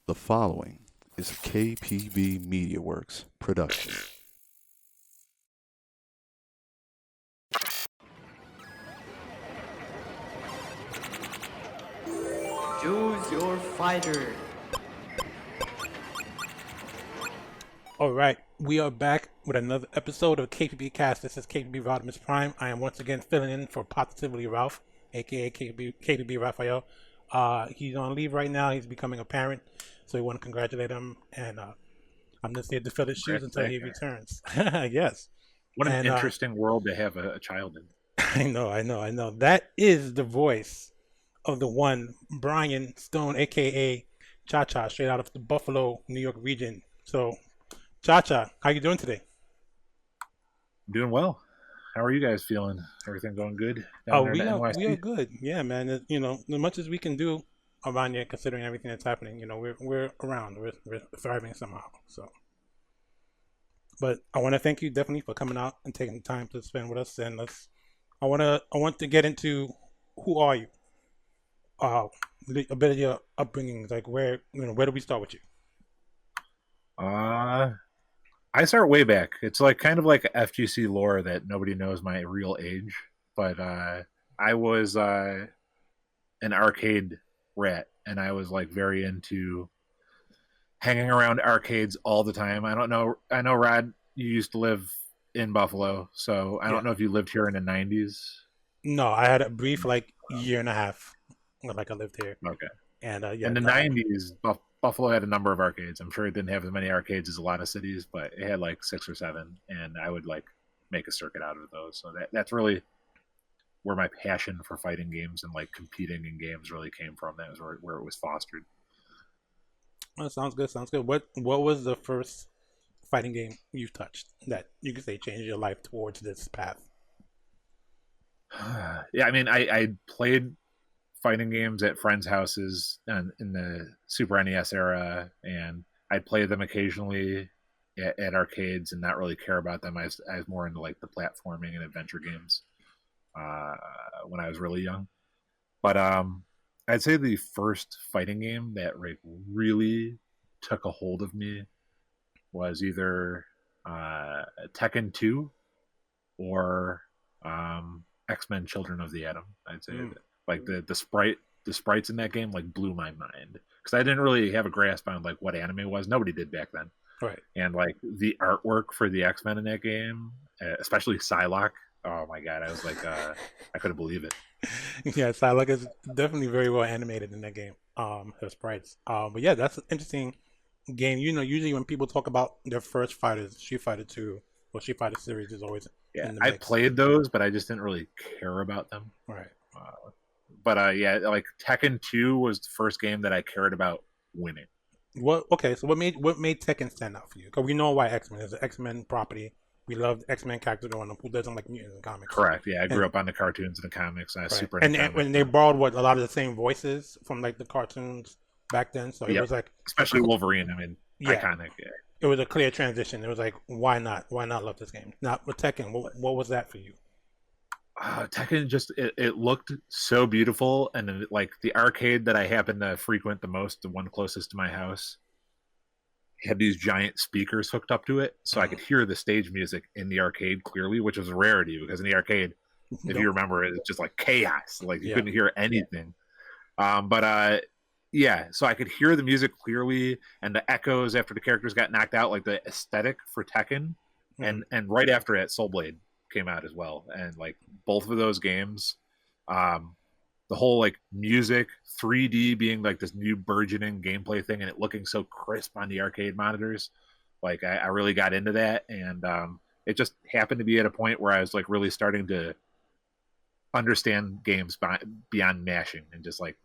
The following is a KPB Media Works production. Choose your fighter. All right, we are back with another episode of KPBCast. This is KPB Rodimus Prime. I am once again filling in for Positively Ralph, aka KPB Rafael. He's on leave right now. He's becoming a parent, so we want to congratulate him. And I'm just here to fill his shoes until he returns. Yes. What an interesting world to have a child in. I know. That is the voice of the one Brian Stone, aka ChaCha, straight out of the Buffalo, New York region. So, ChaCha, how you doing today? I'm doing well. How are you guys feeling? Everything going good? We are good. Yeah, man. You know, as much as we can do around here, considering everything that's happening, you know, we're around. We're thriving somehow. So, but I want to thank you definitely for coming out and taking the time to spend with us. And I want to get into who are you? A bit of your upbringing, like where do we start with you? I start way back. It's like kind of like FGC lore that nobody knows my real age, but I was an arcade rat, and I was like very into hanging around arcades all the time. I know Rod, you used to live in Buffalo, so I don't know if you lived here in the 90s. No, I had a brief like year and a half, like I lived here. Okay. And in the 90s, Buffalo had a number of arcades. I'm sure it didn't have as many arcades as a lot of cities, but it had like 6 or 7, and I would like make a circuit out of those. So that's really where my passion for fighting games and like competing in games really came from. That was where it was fostered. Oh, sounds good. What was the first fighting game you touched that you could say changed your life towards this path? Yeah, I mean, I played fighting games at friends' houses in the Super NES era, and I'd play them occasionally at arcades and not really care about them. I was more into like the platforming and adventure games when I was really young. But I'd say the first fighting game that like really took a hold of me was either Tekken 2 or X-Men Children of the Atom. I'd say that. Like the sprites in that game like blew my mind because I didn't really have a grasp on like what anime was. Nobody did back then, right? And like the artwork for the X-Men in that game, especially Psylocke. Oh my god, I was like, I couldn't believe it. Yeah, Psylocke is definitely very well animated in that game. Her sprites. But yeah, that's an interesting game. You know, usually when people talk about their first fighters, Street Fighter 2 or Street Fighter series is always in the mix. I played those, but I just didn't really care about them. Right. But yeah, like Tekken 2 was the first game that I cared about winning. So what made Tekken stand out for you? Because we know why X-Men is an X-Men property. We loved X-Men characters growing up. Who doesn't like mutants in comics? Correct. Yeah, I grew up on the cartoons and the comics. Right. Super and when they borrowed a lot of the same voices from like the cartoons back then, so it was like especially Wolverine. I mean, iconic. Yeah. It was a clear transition. It was like, why not? Why not love this game? Not with Tekken. What was that for you? Tekken just it looked so beautiful, and then, like the arcade that I happened to frequent the most, the one closest to my house, had these giant speakers hooked up to it, so I could hear the stage music in the arcade clearly, which was a rarity because in the arcade, if you remember, it's just like chaos, like you couldn't hear anything. Yeah, so I could hear the music clearly, and the echoes after the characters got knocked out, like the aesthetic for Tekken, and right after it, Soul Blade came out as well, and like both of those games, the whole like music 3D being like this new burgeoning gameplay thing and it looking so crisp on the arcade monitors, like I really got into that, and it just happened to be at a point where I was like really starting to understand games beyond mashing and just like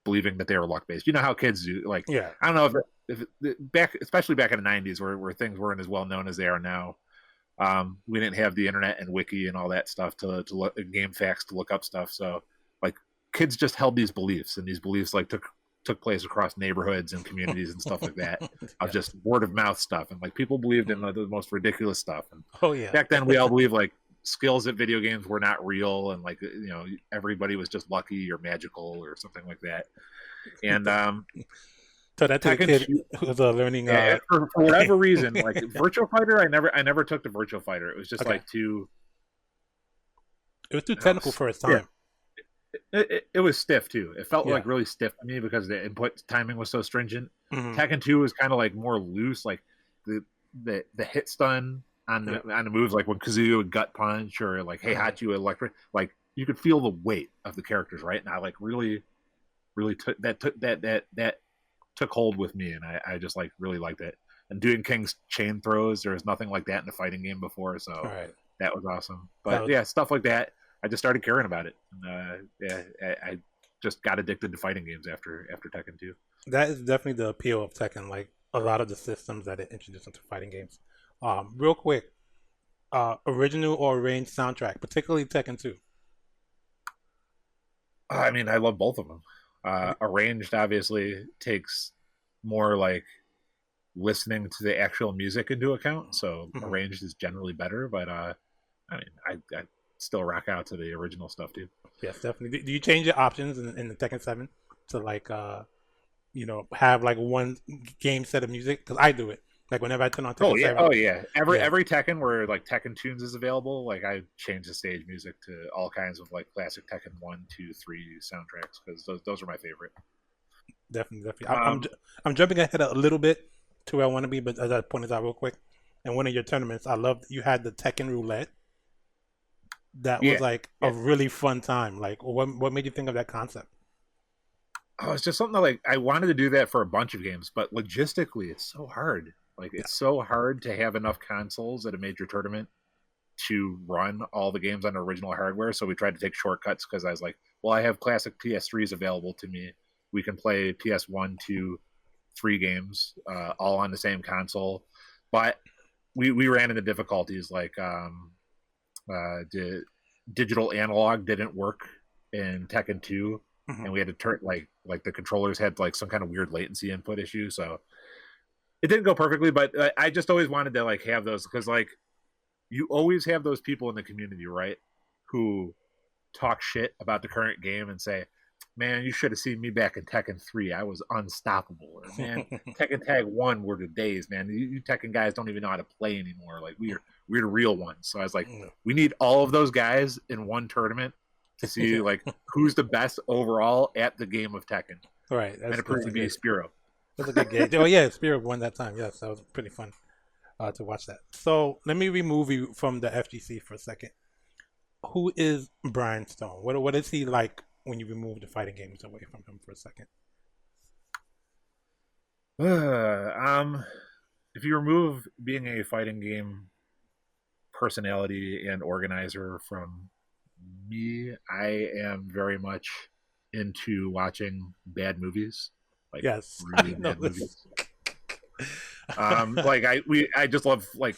believing that they were luck based. You know how kids do, like I don't know if back, especially back in the 90s where things weren't as well known as they are now. We didn't have the internet and wiki and all that stuff to look game facts to look up stuff. So like kids just held these beliefs, and these beliefs like took place across neighborhoods and communities and stuff like that of just word of mouth stuff. And like people believed in the most ridiculous stuff. And back then we all believed like skills at video games were not real, and like everybody was just lucky or magical or something like that. And So that's a Tekken kid 2 who's learning. yeah, for whatever reason, like Virtual Fighter, I never took the Virtual Fighter. It was just like too. It was too technical for its Yeah, time. it was stiff too. It felt Yeah. like really stiff to me because the input timing was so stringent. Mhm. Tekken 2 was kind of like more loose, like the hit stun on the moves, like when Kazuya would gut punch or like Heihachi electric, like you could feel the weight of the characters, right? And I like really took hold with me, and I just like really liked it. And doing King's chain throws, there was nothing like that in a fighting game before, so that was awesome. But yeah, stuff like that, I just started caring about it. And, I just got addicted to fighting games after Tekken 2. That is definitely the appeal of Tekken. Like a lot of the systems that it introduced into fighting games. Real quick, original or arranged soundtrack, particularly Tekken 2. I mean, I love both of them. Arranged obviously takes more like listening to the actual music into account, so arranged is generally better. But I mean, I still rock out to the original stuff too. Yes, definitely. Do you change your options in the Tekken 7 to like have like one game set of music? Because I do it. Like whenever I turn on Tekken 7. Oh yeah. Every Tekken where like Tekken Tunes is available, like I change the stage music to all kinds of like classic Tekken 1, 2, 3 soundtracks because those are my favorite. Definitely. I'm jumping ahead a little bit to where I want to be, but as I pointed out real quick, in one of your tournaments, I loved you had the Tekken roulette. That was like a really fun time. Like, what made you think of that concept? Oh, it's just something that, like, I wanted to do that for a bunch of games, but logistically, it's so hard. Like, it's so hard to have enough consoles at a major tournament to run all the games on original hardware. So we tried to take shortcuts because I was like, well, I have classic PS3s available to me. We can play PS1, 2, 3 games all on the same console. But we ran into difficulties like digital analog didn't work in Tekken 2. And we had to turn like the controllers had like some kind of weird latency input issue, so it didn't go perfectly. But I just always wanted to like have those because like you always have those people in the community, right, who talk shit about the current game and say, "Man, you should have seen me back in Tekken 3. I was unstoppable." Or, "Man, Tekken Tag 1 were the days, man. You Tekken guys don't even know how to play anymore. Like we're the real ones." So I was like, we need all of those guys in one tournament to see like who's the best overall at the game of Tekken. Right. And it proved to be Spiro. That's a good game. Oh yeah, Spiro won that time. Yes, that was pretty fun to watch that. So let me remove you from the FGC for a second. Who is Brian Stone? What is he like when you remove the fighting games away from him for a second? If you remove being a fighting game personality and organizer from me, I am very much into watching bad movies. Like, yes, really bad movies. Like I just love like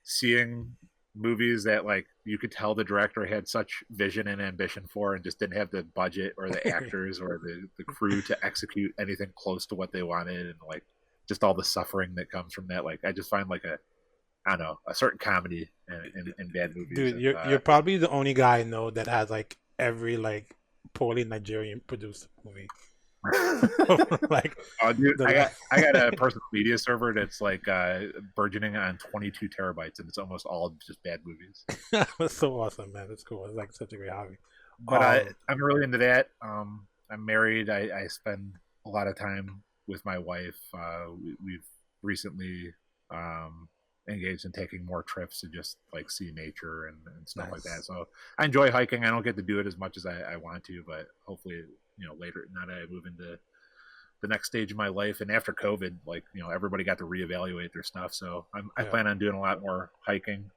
seeing movies that like you could tell the director had such vision and ambition for and just didn't have the budget or the actors or the crew to execute anything close to what they wanted, and like just all the suffering that comes from that. Like I just find like a certain comedy in bad movies. Dude, you're probably the only guy I know that has like every like poorly Nigerian produced movie. Like, oh, dude, I got a personal media server that's like burgeoning on 22 terabytes, and it's almost all just bad movies. That's so awesome, man. That's cool. It's like such a great hobby. But I'm really into that. I'm married. I spend a lot of time with my wife. We've recently engaged in taking more trips to just like see nature and stuff like that. So I enjoy hiking. I don't get to do it as much as I want to, but hopefully, later, now that I move into the next stage of my life, and after COVID, like, everybody got to reevaluate their stuff. So I plan on doing a lot more hiking.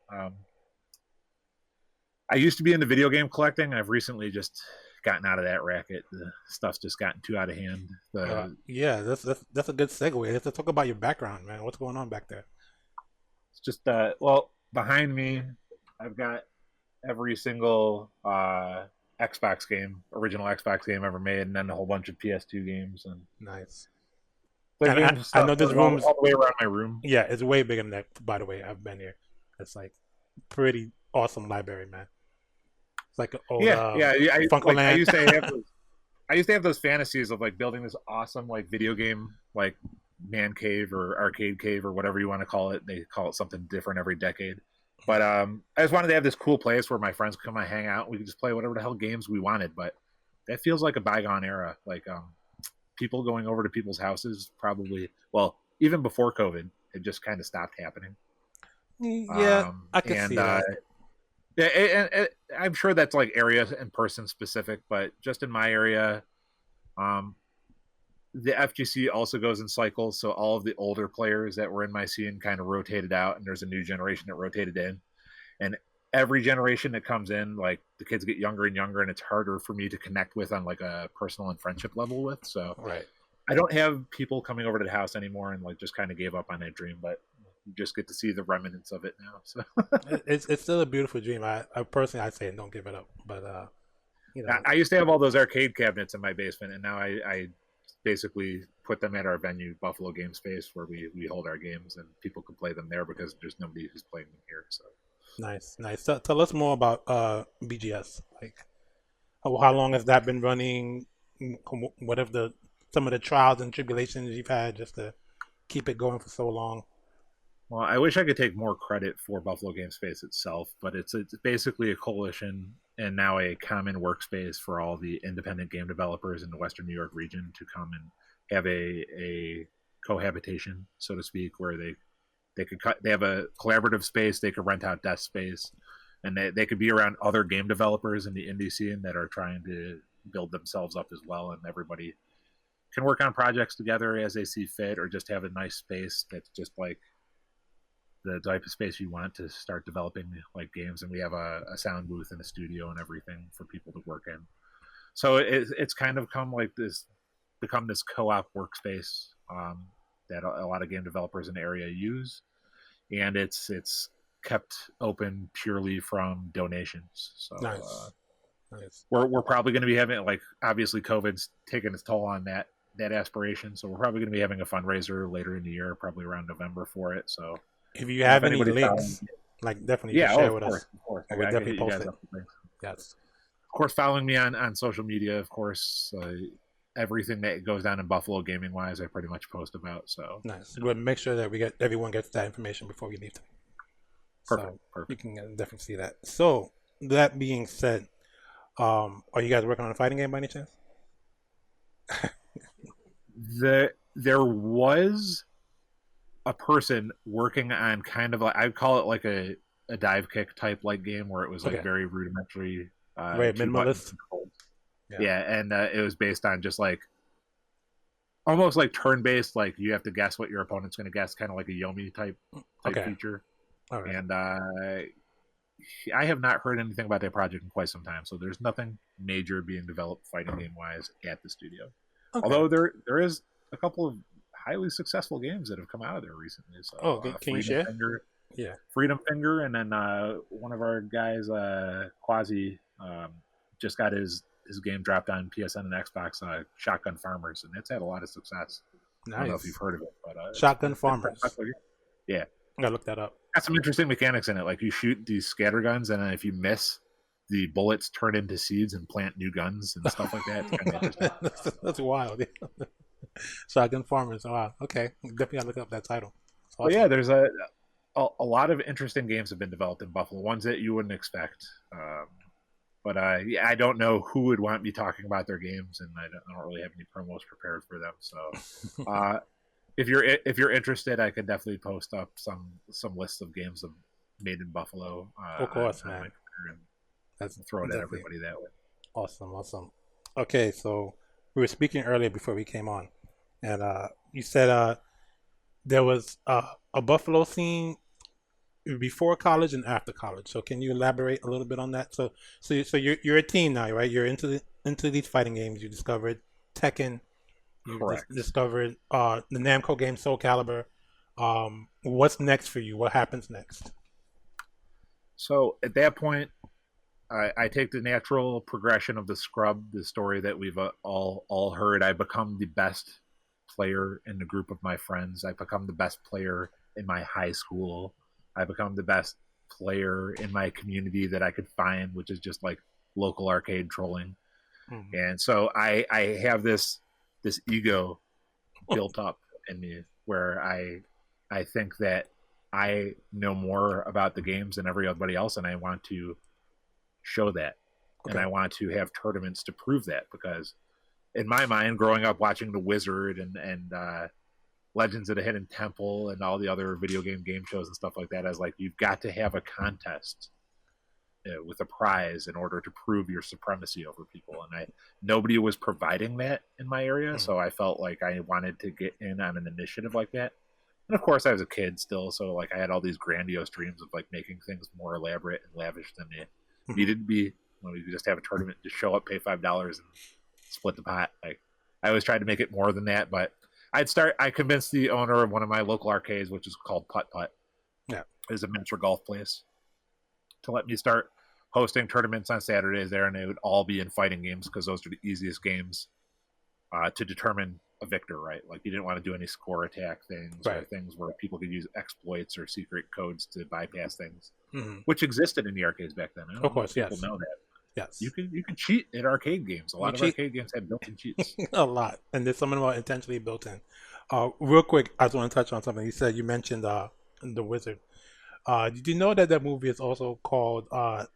I used to be into video game collecting. I've recently just gotten out of that racket. The stuff's just gotten too out of hand. Yeah, that's a good segue. Let's talk about your background, man. What's going on back there? It's just behind me, I've got every single Xbox game, original Xbox game ever made, and then a whole bunch of PS2 games. And nice. And I know this room's all the way around my room. Yeah, it's way bigger than that. By the way, I've been here. It's like pretty awesome library, man. It's like an old Funko Land. I used to have those fantasies of like building this awesome like video game like man cave or arcade cave or whatever you want to call it. They call it something different every decade. But I just wanted to have this cool place where my friends could come and hang out. We could just play whatever the hell games we wanted. But that feels like a bygone era. Like people going over to people's houses probably, well, even before COVID, it just kind of stopped happening. Yeah, I can see that. Yeah, I'm sure that's like area and person specific, but just in my area, the FGC also goes in cycles. So all of the older players that were in my scene kind of rotated out, and there's a new generation that rotated in. And every generation that comes in, like the kids get younger and younger, and it's harder for me to connect with on like a personal and friendship level with. So Right. I don't have people coming over to the house anymore, and like just kind of gave up on that dream. But you just get to see the remnants of it now. So It's still a beautiful dream. I personally, I say don't give it up. But you know, I used to have all those arcade cabinets in my basement, and now I basically put them at our venue, Buffalo Game Space, where we hold our games, and people can play them there because there's nobody who's playing them here. So nice. Tell us more about BGS. Like, how long has that been running? What have some of the trials and tribulations you've had just to keep it going for so long? Well, I wish I could take more credit for Buffalo Game Space itself, but it's basically a coalition and now a common workspace for all the independent game developers in the Western New York region to come and have a cohabitation, so to speak, where they have a collaborative space, they could rent out desk space, and they could be around other game developers in the indie scene that are trying to build themselves up as well, and everybody can work on projects together as they see fit, or just have a nice space that's just like the type of space you want to start developing like games. And we have a sound booth and a studio and everything for people to work in. So it's kind of become this co-op workspace that a lot of game developers in the area use, and it's kept open purely from donations. So Nice. we're probably going to be having, like, obviously COVID's taken its toll on that aspiration, so we're probably going to be having a fundraiser later in the year, probably around November for it. So If you have any anybody's links, like definitely share with us. Of course. We'll I can definitely hit you post guys it. up with links. Yes. Of course, following me on social media, of course, everything that goes down in Buffalo gaming wise, I pretty much post about. So Nice. We'll make sure that everyone gets that information before we leave today. Perfect. You can definitely see that. So that being said, are you guys working on a fighting game by any chance? There was a person working on kind of like, I'd call it like a dive kick type like game where it was like very rudimentary, very minimalist. Yeah, and it was based on just like almost like turn based, like you have to guess what your opponent's going to guess, kind of like a Yomi type feature. All right. And I have not heard anything about that project in quite some time, so there's nothing major being developed fighting game wise at the studio. Okay. Although there is a couple of highly successful games that have come out of there recently. So, can you share? Yeah, Freedom Finger, and then one of our guys, Quasi, just got his game dropped on PSN and Xbox, Shotgun Farmers, and it's had a lot of success. Nice. I don't know if you've heard of it, but Shotgun Farmers. Yeah, I gotta look that up. Got some interesting mechanics in it. Like you shoot these scatter guns, and then if you miss, the bullets turn into seeds and plant new guns and stuff like that. It's kind of interesting. That's wild. Shotgun Farmers. Wow. Okay, definitely gotta look up that title. Awesome. Well, yeah, there's a lot of interesting games have been developed in Buffalo. Ones that you wouldn't expect. But I don't know who would want me talking about their games, and I don't really have any promos prepared for them. So, if you're interested, I can definitely post up some lists of games made in Buffalo. Of course, man. That's throw it at everybody that way. Awesome. Okay, so we were speaking earlier before we came on, and you said there was a Buffalo scene before college and after college. So can you elaborate a little bit on that? So you're a teen now, right? You're into these fighting games. You discovered Tekken. You discovered the Namco game Soul Calibur. What's next for you? What happens next? So at that point, I take the natural progression of the scrub, the story that we've all heard. I become the best player in the group of my friends. I become the best player in my high school. I become the best player in my community that I could find, which is just like local arcade trolling. Mm-hmm. And so I have this ego built up in me where I think that I know more about the games than everybody else, and I want to show that. Okay. And I want to have tournaments to prove that, because in my mind, growing up watching The Wizard and Legends of the Hidden Temple and all the other video game shows and stuff like that, I was like, you've got to have a contest with a prize in order to prove your supremacy over people. And nobody was providing that in my area, so I felt like I wanted to get in on an initiative like that. And of course, I was a kid still, so like I had all these grandiose dreams of like making things more elaborate and lavish than they needed to be. When we could just have a tournament, just show up, pay $5, and split the pot. Like I always tried to make it more than that, but I convinced the owner of one of my local arcades, which is called Putt Putt. Yeah, it's a miniature golf place, to let me start hosting tournaments on Saturdays there, and they would all be in fighting games because those are the easiest games to determine a victor, right? Like you didn't want to do any score attack things, right, or things where people could use exploits or secret codes to bypass things, mm-hmm. which existed in the arcades back then. I don't of course, know if people know that. Yes, you can cheat in arcade games. A lot of arcade games have built-in cheats. A lot, and there's some of them are intentionally built in. Real quick, I just want to touch on something you mentioned The Wizard. Did you know that movie is also called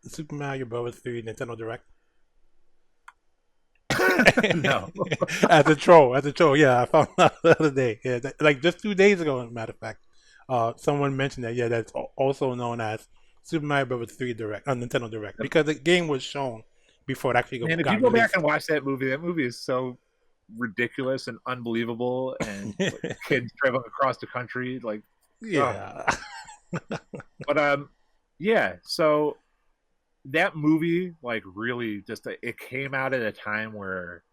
Super Mario Bros. 3 Nintendo Direct? No. as a troll, yeah, I found out the other day. Yeah, like just 2 days ago, as a matter of fact. Someone mentioned that, yeah, that's also known as Super Mario Bros. 3 Direct, Nintendo Direct, because the game was shown before it actually got released. And if you go back and watch that movie is so ridiculous and unbelievable, and like, kids traveling across the country, like, yeah. But yeah, so that movie, like, really just it came out at a time where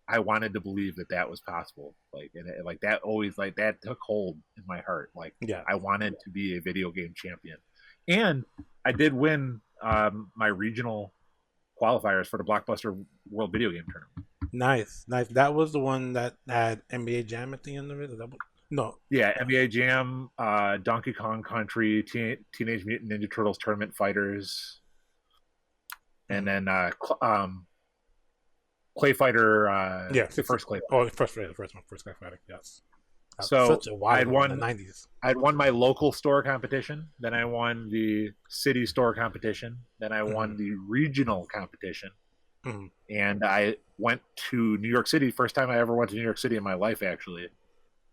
I wanted to believe that was possible, like, and like that always, like, that took hold in my heart. Like, yeah, I wanted to be a video game champion, and I did win my regional qualifiers for the Blockbuster World Video Game Tournament. Nice. That was the one that had NBA Jam at the end of it. Is that what? No. Yeah, NBA Jam, Donkey Kong Country, Teenage Mutant Ninja Turtles Tournament Fighters, and then Clay Fighter. First Clay. Oh, first Clay Fighter. Yes. So such a wild I'd won in the 90s. I'd won my local store competition. Then I won the city store competition. Then I won the regional competition. Mm-hmm. And I went to New York City. First time I ever went to New York City in my life, actually,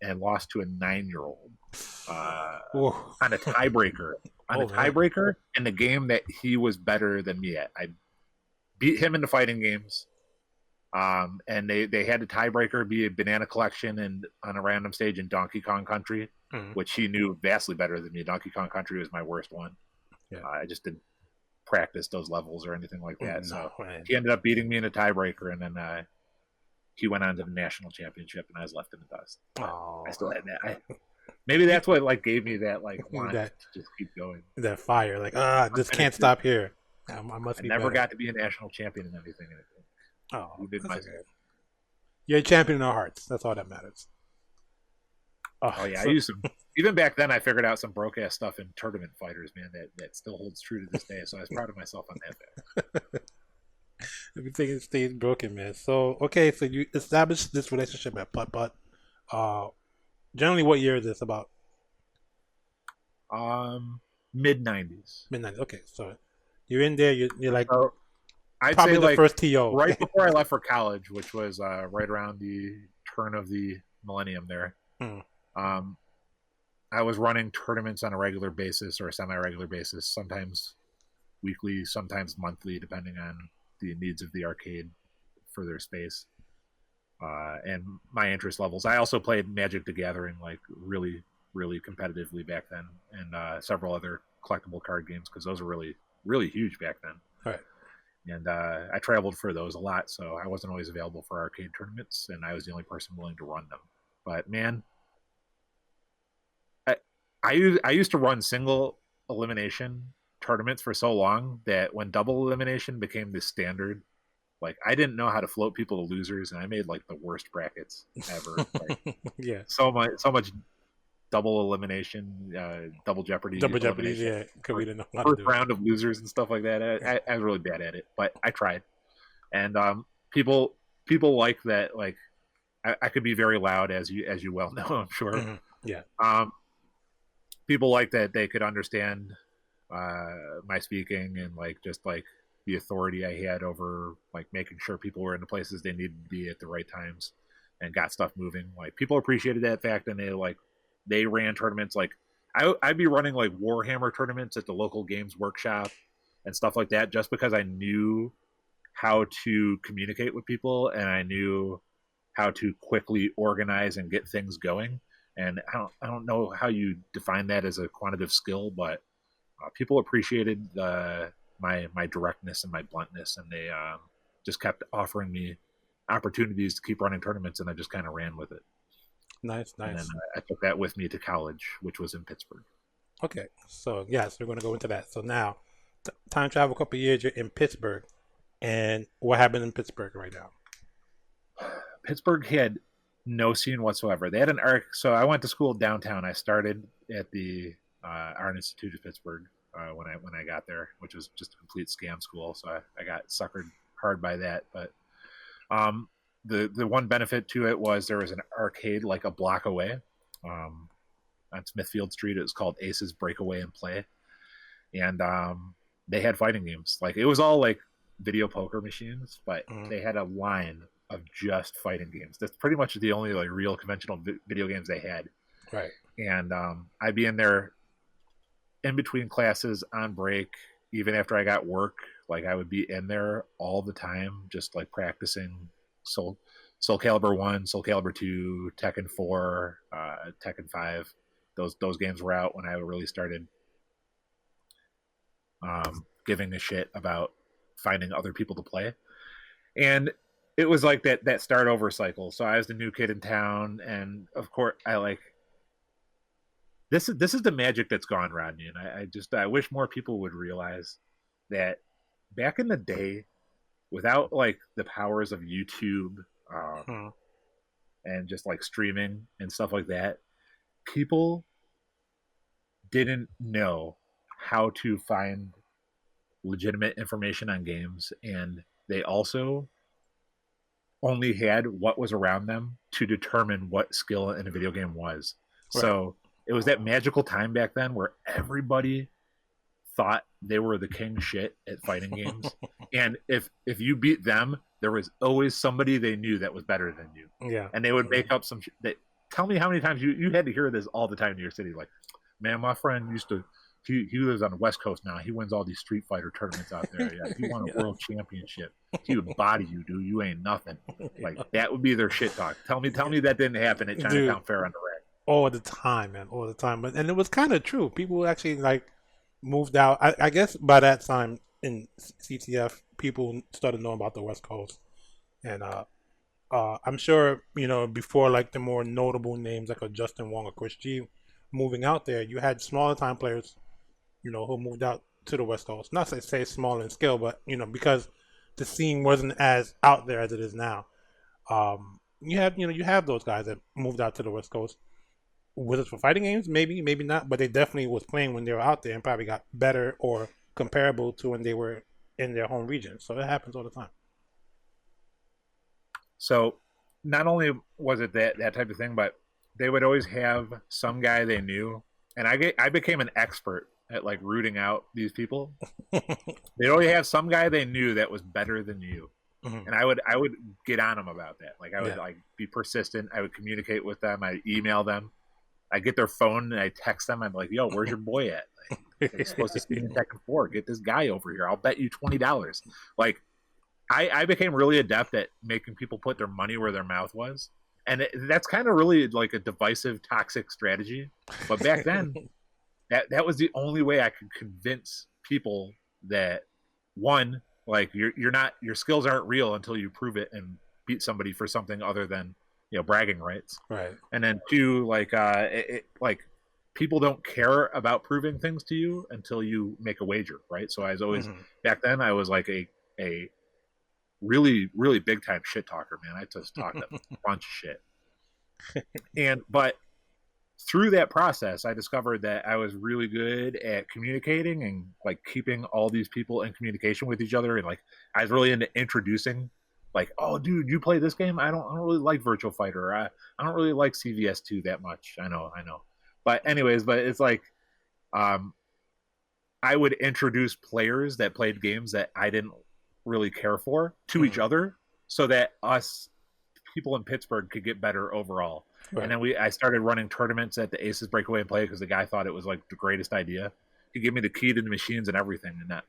and lost to a 9-year-old on a tiebreaker. Tiebreaker in the game that he was better than me at. I beat him in the fighting games. And they had the tiebreaker be a banana collection and on a random stage in Donkey Kong Country, which he knew vastly better than me. Donkey Kong Country was my worst one. Yeah. I just didn't practice those levels or anything like that. He ended up beating me in a tiebreaker, and then he went on to the national championship, and I was left in the dust. Oh. I still had that. Maybe that's what like gave me that like want to just keep going. That fire, like just can't stop here. I never got to be a national champion in anything. Oh, who did my okay. You're a champion in our hearts. That's all that matters. Oh yeah, I used some. Even back then, I figured out some broke ass stuff in tournament fighters, man. That still holds true to this day. So I was proud of myself on that fact. Everything stays broken, man. So okay, so you established this relationship at Putt Putt. Generally, what year is this about? Mid-90s. Mid-90s. Okay, so you're in there. You're like. I'd probably say the like first TO. Right before I left for college, which was right around the turn of the millennium there. I was running tournaments on a regular basis or a semi-regular basis, sometimes weekly, sometimes monthly, depending on the needs of the arcade for their space and my interest levels. I also played Magic the Gathering like really, really competitively back then, and several other collectible card games because those were really, really huge back then. All right. And I traveled for those a lot, so I wasn't always available for arcade tournaments, and I was the only person willing to run them. But man, I used to run single elimination tournaments for so long that when double elimination became the standard, like I didn't know how to float people to losers, and I made like the worst brackets ever. Like, yeah, so much double elimination, double jeopardy, yeah. Because we didn't know how to do round of losers and stuff like that. I was really bad at it, but I tried. And people like that. Like I could be very loud, as you well know, I'm sure. Mm-hmm. Yeah. People like that they could understand my speaking and like just like the authority I had over like making sure people were in the places they needed to be at the right times and got stuff moving. Like people appreciated that fact, and they ran tournaments. Like I'd be running like Warhammer tournaments at the local games workshop and stuff like that, just because I knew how to communicate with people and I knew how to quickly organize and get things going. And I don't know how you define that as a quantitative skill, but people appreciated my directness and my bluntness, and they just kept offering me opportunities to keep running tournaments, and I just kind of ran with it. Nice. And then I took that with me to college, which was in Pittsburgh. Okay, so yes, we're going to go into that. So now, time travel a couple of years, you're in Pittsburgh, and what happened in Pittsburgh right now? Pittsburgh had no scene whatsoever. They had an art. So I went to school downtown. I started at the Art Institute of Pittsburgh when I got there, which was just a complete scam school. So I got suckered hard by that. But the one benefit to it was there was an arcade like a block away on Smithfield Street. It was called Ace's Breakaway and Play, and they had fighting games. Like it was all like video poker machines, but they had a line of just fighting games. That's pretty much the only like real conventional video games they had. Right. And I'd be in there in between classes on break, even after I got work. Like I would be in there all the time, just like practicing Soul Calibur 1, Soul Calibur 2, Tekken 4, Tekken 5. Those games were out when I really started giving a shit about finding other people to play. And it was like that start over cycle. So I was the new kid in town, and of course I like this is the magic that's gone, Rodney. And I wish more people would realize that back in the day, without like the powers of YouTube and just like streaming and stuff like that, people didn't know how to find legitimate information on games, and they also only had what was around them to determine what skill in a video game was. Right. So it was that magical time back then where everybody thought they were the king shit at fighting games. And if you beat them, there was always somebody they knew that was better than you. Yeah. And they would make up some that. Tell me how many times you had to hear this all the time in your city. Like, man, my friend used to, he lives on the West Coast now. He wins all these Street Fighter tournaments out there. Yeah, he won a world championship. He would body you, dude. You ain't nothing. Like that would be their shit talk. Tell me that didn't happen at Chinatown Fair on the rack. All the time, man. All the time. But and it was kind of true. People actually like moved out. I guess by that time in CTF, people started knowing about the West Coast, and I'm sure before like the more notable names like a Justin Wong or Chris G moving out there, you had smaller time players, who moved out to the West Coast. Not to say small in scale, but because the scene wasn't as out there as it is now. You have those guys that moved out to the West Coast. Was it for fighting games? Maybe, maybe not, but they definitely was playing when they were out there and probably got better or comparable to when they were in their home region. So it happens all the time. So not only was it that type of thing, but they would always have some guy they knew, and I became an expert at like rooting out these people. They'd always have some guy they knew that was better than you. Mm-hmm. And I would get on them about that. Like I would like be persistent. I would communicate with them. I'd email them. I get their phone and I text them. I'm like, "Yo, where's your boy at? Like, he's supposed to see me in Tekken 4. Get this guy over here. I'll bet you $20." Like, I became really adept at making people put their money where their mouth was, and that's kind of really like a divisive, toxic strategy. But back then, that was the only way I could convince people that one, like your skills aren't real until you prove it and beat somebody for something other than bragging rights. Right. And then two, like like people don't care about proving things to you until you make a wager, right? So I was always back then I was like a really, really big time shit talker, man. I just talked a bunch of shit. But through that process, I discovered that I was really good at communicating and like keeping all these people in communication with each other. And like, I was really into introducing like, oh, dude, you play this game? I don't really like Virtual Fighter. I don't really like CVS2 that much. I know. But anyways, but it's like, um, I would introduce players that played games that I didn't really care for to each other, so that us people in Pittsburgh could get better overall. Right. And then I started running tournaments at the Aces Breakaway and Play because the guy thought it was like the greatest idea. He gave me the key to the machines and everything, and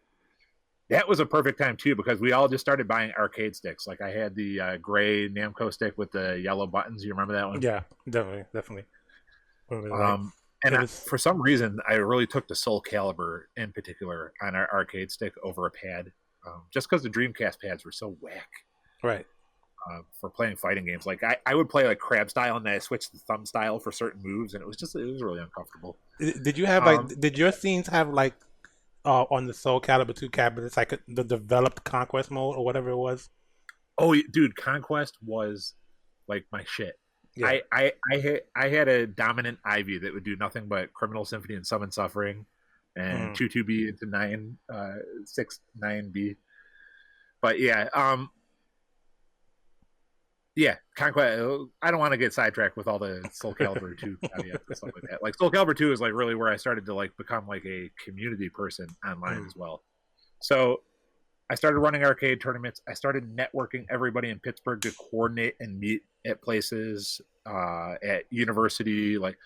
that was a perfect time too, because we all just started buying arcade sticks. Like I had the gray Namco stick with the yellow buttons. You remember that one? Yeah, definitely. For some reason, I really took the Soul Calibur in particular on our arcade stick over a pad, just because the Dreamcast pads were so whack. Right. For playing fighting games, like I would play like crab style, and then I switched to thumb style for certain moves, and it was really uncomfortable. Did you have did your scenes have like on the Soul Calibur 2 cabinets like the developed Conquest mode or whatever it was? Oh, dude, Conquest was like my shit. Yeah. I had a dominant Ivy that would do nothing but Criminal Symphony and Summon Suffering, and 2-2B into 9-6-9B. But yeah, yeah, Conquest. I don't want to get sidetracked with all the Soul Calibur 2 caveats and stuff like that. Like Soul Calibur 2 is like really where I started to like become like a community person online as well. So I started running arcade tournaments. I started networking everybody in Pittsburgh to coordinate and meet at places, at university, like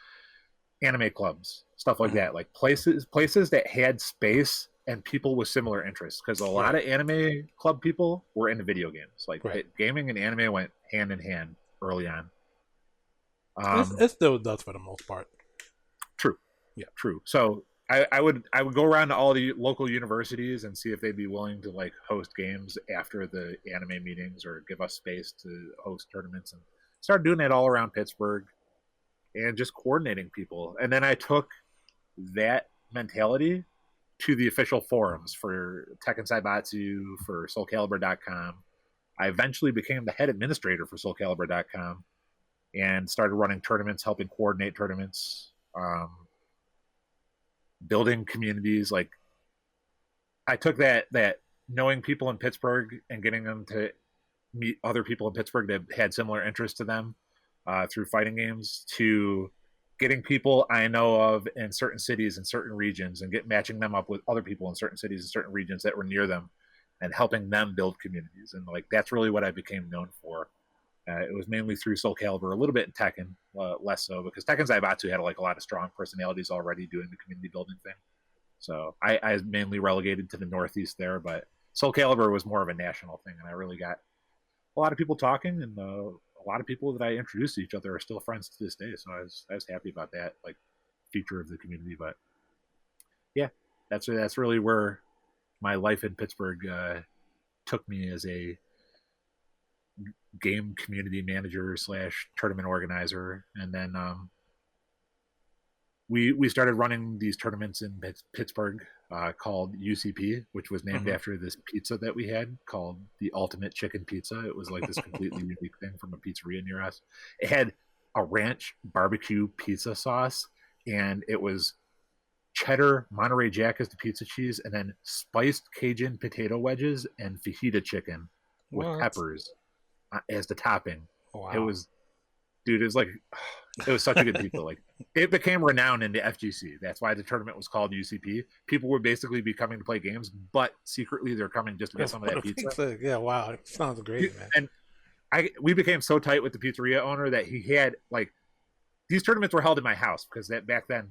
anime clubs, stuff like that. Like places that had space and people with similar interests, because a lot of anime club people were into video games. Like gaming and anime went hand in hand early on. It still does for the most part. True. Yeah, true. So I would go around to all the local universities and see if they'd be willing to like host games after the anime meetings or give us space to host tournaments, and start doing that all around Pittsburgh and just coordinating people. And then I took that mentality to the official forums for Tekken Saibatsu, for SoulCalibur.com. I eventually became the head administrator for SoulCalibur.com and started running tournaments, helping coordinate tournaments, building communities. Like I took that knowing people in Pittsburgh and getting them to meet other people in Pittsburgh that had similar interests to them through fighting games, to getting people I know of in certain cities and certain regions and matching them up with other people in certain cities and certain regions that were near them, and helping them build communities. And like that's really what I became known for. It was mainly through Soul Calibur, a little bit in Tekken, less so, because Tekken Zaibatsu had like a lot of strong personalities already doing the community building thing. So I was mainly relegated to the Northeast there, but Soul Calibur was more of a national thing, and I really got a lot of people talking, and a lot of people that I introduced to each other are still friends to this day. So I was happy about that, like feature of the community. But yeah, that's really where my life in Pittsburgh took me as a game community manager / tournament organizer. And then we started running these tournaments in Pittsburgh called UCP, which was named after this pizza that we had called the Ultimate Chicken Pizza. It was like this completely unique thing from a pizzeria near us. It had a ranch barbecue pizza sauce, and it was cheddar Monterey Jack as the pizza cheese, and then spiced Cajun potato wedges and fajita chicken with peppers as the topping. Wow. It was like, it was such a good pizza. Like it became renowned in the FGC. That's why the tournament was called UCP. People would basically be coming to play games, but secretly they're coming just to get some of that pizza. Yeah, wow, it sounds great, man. And we became so tight with the pizzeria owner that he had like these tournaments were held in my house, because that back then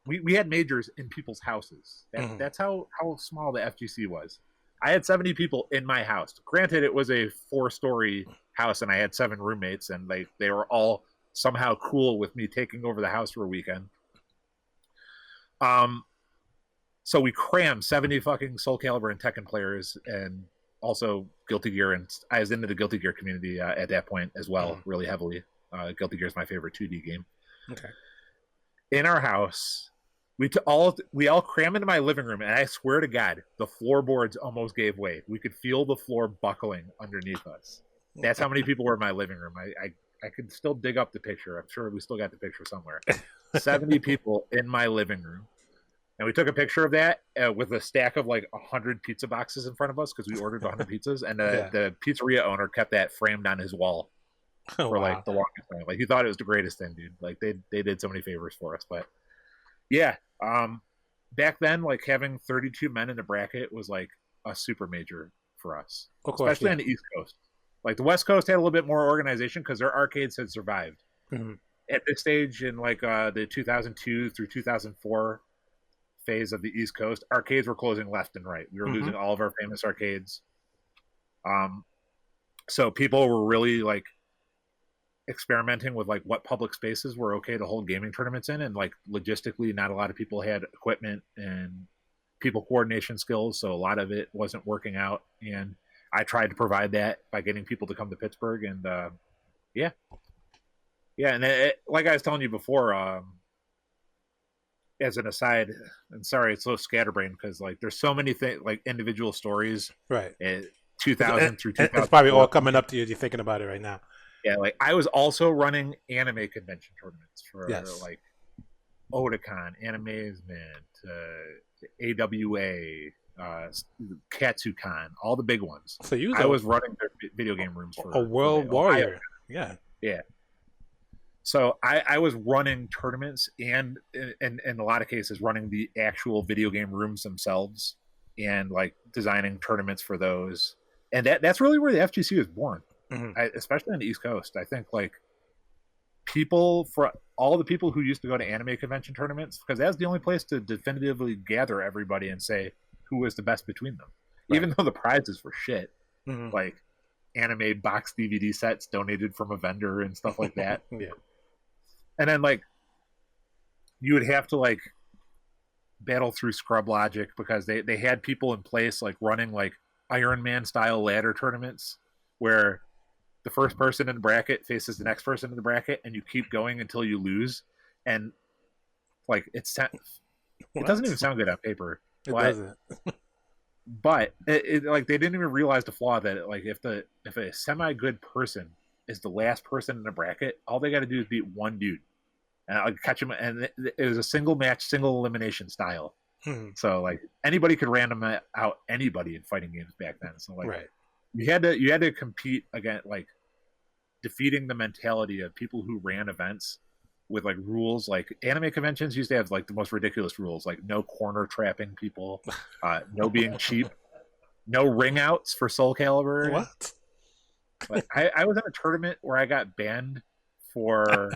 we had majors in people's houses. That's how small the FGC was. I had 70 people in my house. Granted, it was a 4-story house, and I had 7 roommates, and they were all somehow cool with me taking over the house for a weekend. So we crammed 70 fucking Soul Calibur and Tekken players, and also Guilty Gear, and I was into the Guilty Gear community at that point as well, really heavily. Guilty Gear is my favorite 2D game. Okay. In our house, we all crammed into my living room, and I swear to God, the floorboards almost gave way. We could feel the floor buckling underneath us. That's how many people were in my living room. I could still dig up the picture. I'm sure we still got the picture somewhere. 70 people in my living room. And we took a picture of that with a stack of like 100 pizza boxes in front of us because we ordered 100 pizzas, and the pizzeria owner kept that framed on his wall for like the longest time. Like he thought it was the greatest thing, dude. Like they did so many favors for us. But yeah, back then, like having 32 men in the bracket was like a super major for us, especially on the East Coast. Like the West Coast had a little bit more organization because their arcades had survived. Mm-hmm. At this stage in like the 2002 through 2004 phase of the East Coast, arcades were closing left and right. We were losing all of our famous arcades. So people were really like experimenting with like what public spaces were okay to hold gaming tournaments in, and like logistically not a lot of people had equipment and people coordination skills, so a lot of it wasn't working out, and I tried to provide that by getting people to come to Pittsburgh. And and like I was telling you before, as an aside, and sorry, it's so scatterbrained because like there's so many things, like individual stories, right? 2000 through 2000, it's probably all coming up to you as you're thinking about it right now. Yeah, like I was also running anime convention tournaments for like Otakon, Animazement, AWA, Katsucon, all the big ones. So I was running their video game rooms for a world warrior. Yeah. So I was running tournaments and in a lot of cases running the actual video game rooms themselves and like designing tournaments for those. And that's really where the FGC was born, especially on the East Coast. I think like all the people who used to go to anime convention tournaments, because that's the only place to definitively gather everybody and say who was the best between them. Right. Even though the prizes were shit, like anime box DVD sets donated from a vendor and stuff like that. And then like you would have to like battle through scrub logic because they had people in place like running like Iron Man style ladder tournaments where the first person in the bracket faces the next person in the bracket and you keep going until you lose. And like it doesn't even sound good on paper. It doesn't. But it like they didn't even realize the flaw that like if a semi good person is the last person in the bracket, all they got to do is beat one dude. And I'll catch him, and it was a single match, single elimination style. So like anybody could random out anybody in fighting games back then. So like you had to compete against like defeating the mentality of people who ran events with like rules. Like anime conventions used to have like the most ridiculous rules, like no corner trapping people, no being cheap, no ring outs for Soul Calibur. What? Like, I was in a tournament where I got banned for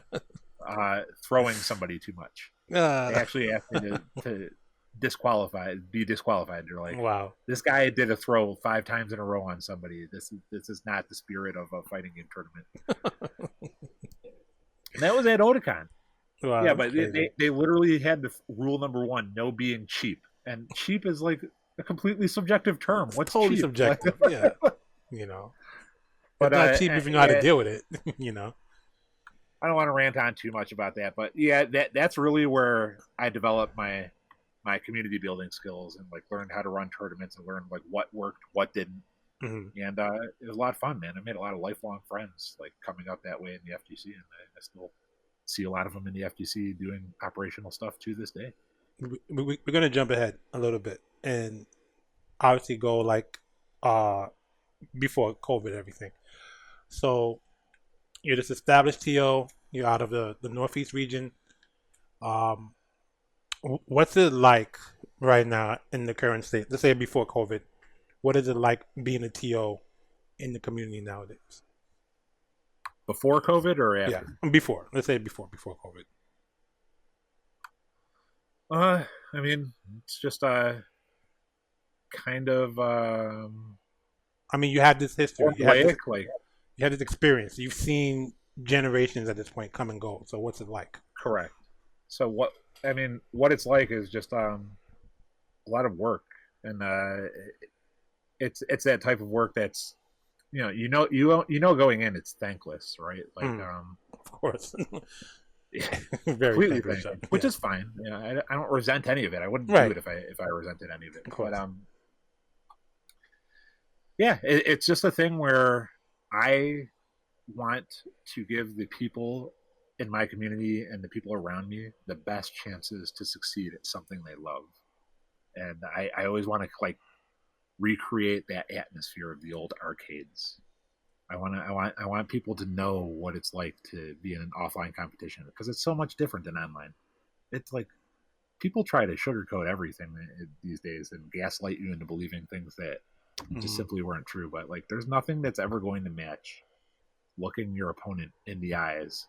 throwing somebody too much. They actually asked me to be disqualified. They're like, wow, this guy did a throw 5 times in a row on somebody. This is not the spirit of a fighting game tournament. And that was at Otakon. Wow, yeah, but they literally had the rule number 1, no being cheap. And cheap is like a completely subjective term. What's totally cheap? Subjective? Yeah, you know. But it's not cheap if you know how to deal with it. You know. I don't want to rant on too much about that, but yeah, that's really where I developed my community building skills and like learned how to run tournaments and learn like what worked, what didn't. And it was a lot of fun, man. I made a lot of lifelong friends like coming up that way in the FGC, and I still see a lot of them in the FGC doing operational stuff to this day. We're going to jump ahead a little bit and obviously go like before COVID, everything. So you're this established TO, you're out of the Northeast region. What's it like right now in the current state? Let's say before COVID. What is it like being a TO in the community nowadays? Before COVID or after? Yeah, before. Let's say before COVID. I mean, it's just kind of. I mean, you had this history. You had this experience. You've seen generations at this point come and go. So what's it like? Correct. So what it's like is just a lot of work, and it's that type of work that's going in, it's thankless, right? Like of course. Very completely thankless, which is fine. I don't resent any of it. I wouldn't do it if I resented any of it. But it's just a thing where I want to give the people in my community and the people around me the best chances to succeed at something they love. And I always want to like recreate that atmosphere of the old arcades. I want people to know what it's like to be in an offline competition, because it's so much different than online. It's like people try to sugarcoat everything these days and gaslight you into believing things that just simply weren't true. But like, there's nothing that's ever going to match looking your opponent in the eyes.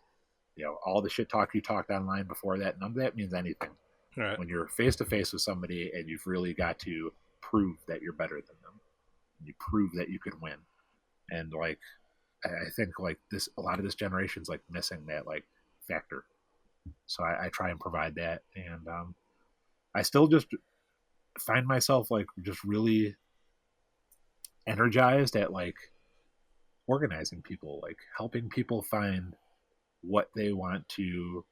All the shit talk you talked online before that, none of that means anything. Right. When you're face to face with somebody and you've really got to prove that you're better than them, you prove that you can win. And like, I think like this, a lot of this generation's like missing that like factor. So I try and provide that. And I still just find myself like just really energized at like organizing people, like helping people find what they want to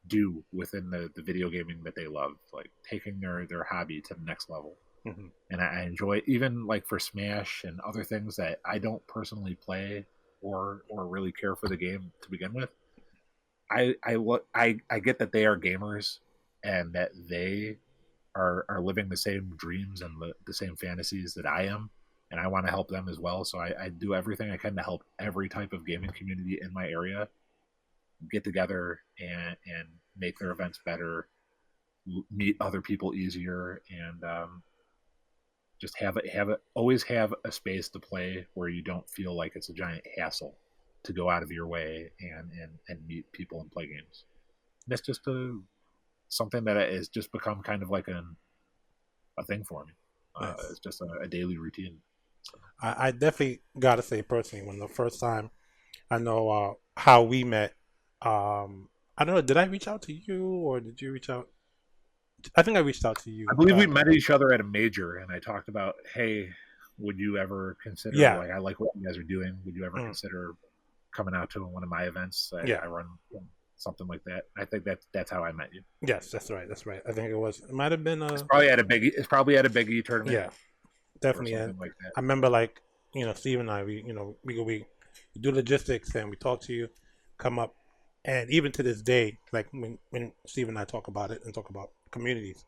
do within the video gaming that they love, like taking their hobby to the next level. And I enjoy, even like for Smash and other things that I don't personally play or really care for the game to begin with. I get that they are gamers and that they are living the same dreams and the same fantasies that I am, and I want to help them as well. So I do everything I can to help every type of gaming community in my area get together and make their events better, meet other people easier, and just always have a space to play where you don't feel like it's a giant hassle to go out of your way and meet people and play games. That's just something that has just become kind of like a thing for me. Nice. It's just a daily routine. So. I definitely got to say personally, when the first time I know how we met, I don't know, did I reach out to you or did you reach out? I think I reached out to you. I believe we met each other at a major, and I talked about, hey, would you ever consider, like, I like what you guys are doing. Would you ever consider coming out to one of my events? I run something like that. I think that's how I met you. Yes, that's right. That's right. I think it might have been it's probably at a Big E tournament. Yeah, definitely. Something like that. I remember, like, Steve and I, we do logistics and we talk to you, come up, and even to this day, like when Steve and I talk about it and talk about communities,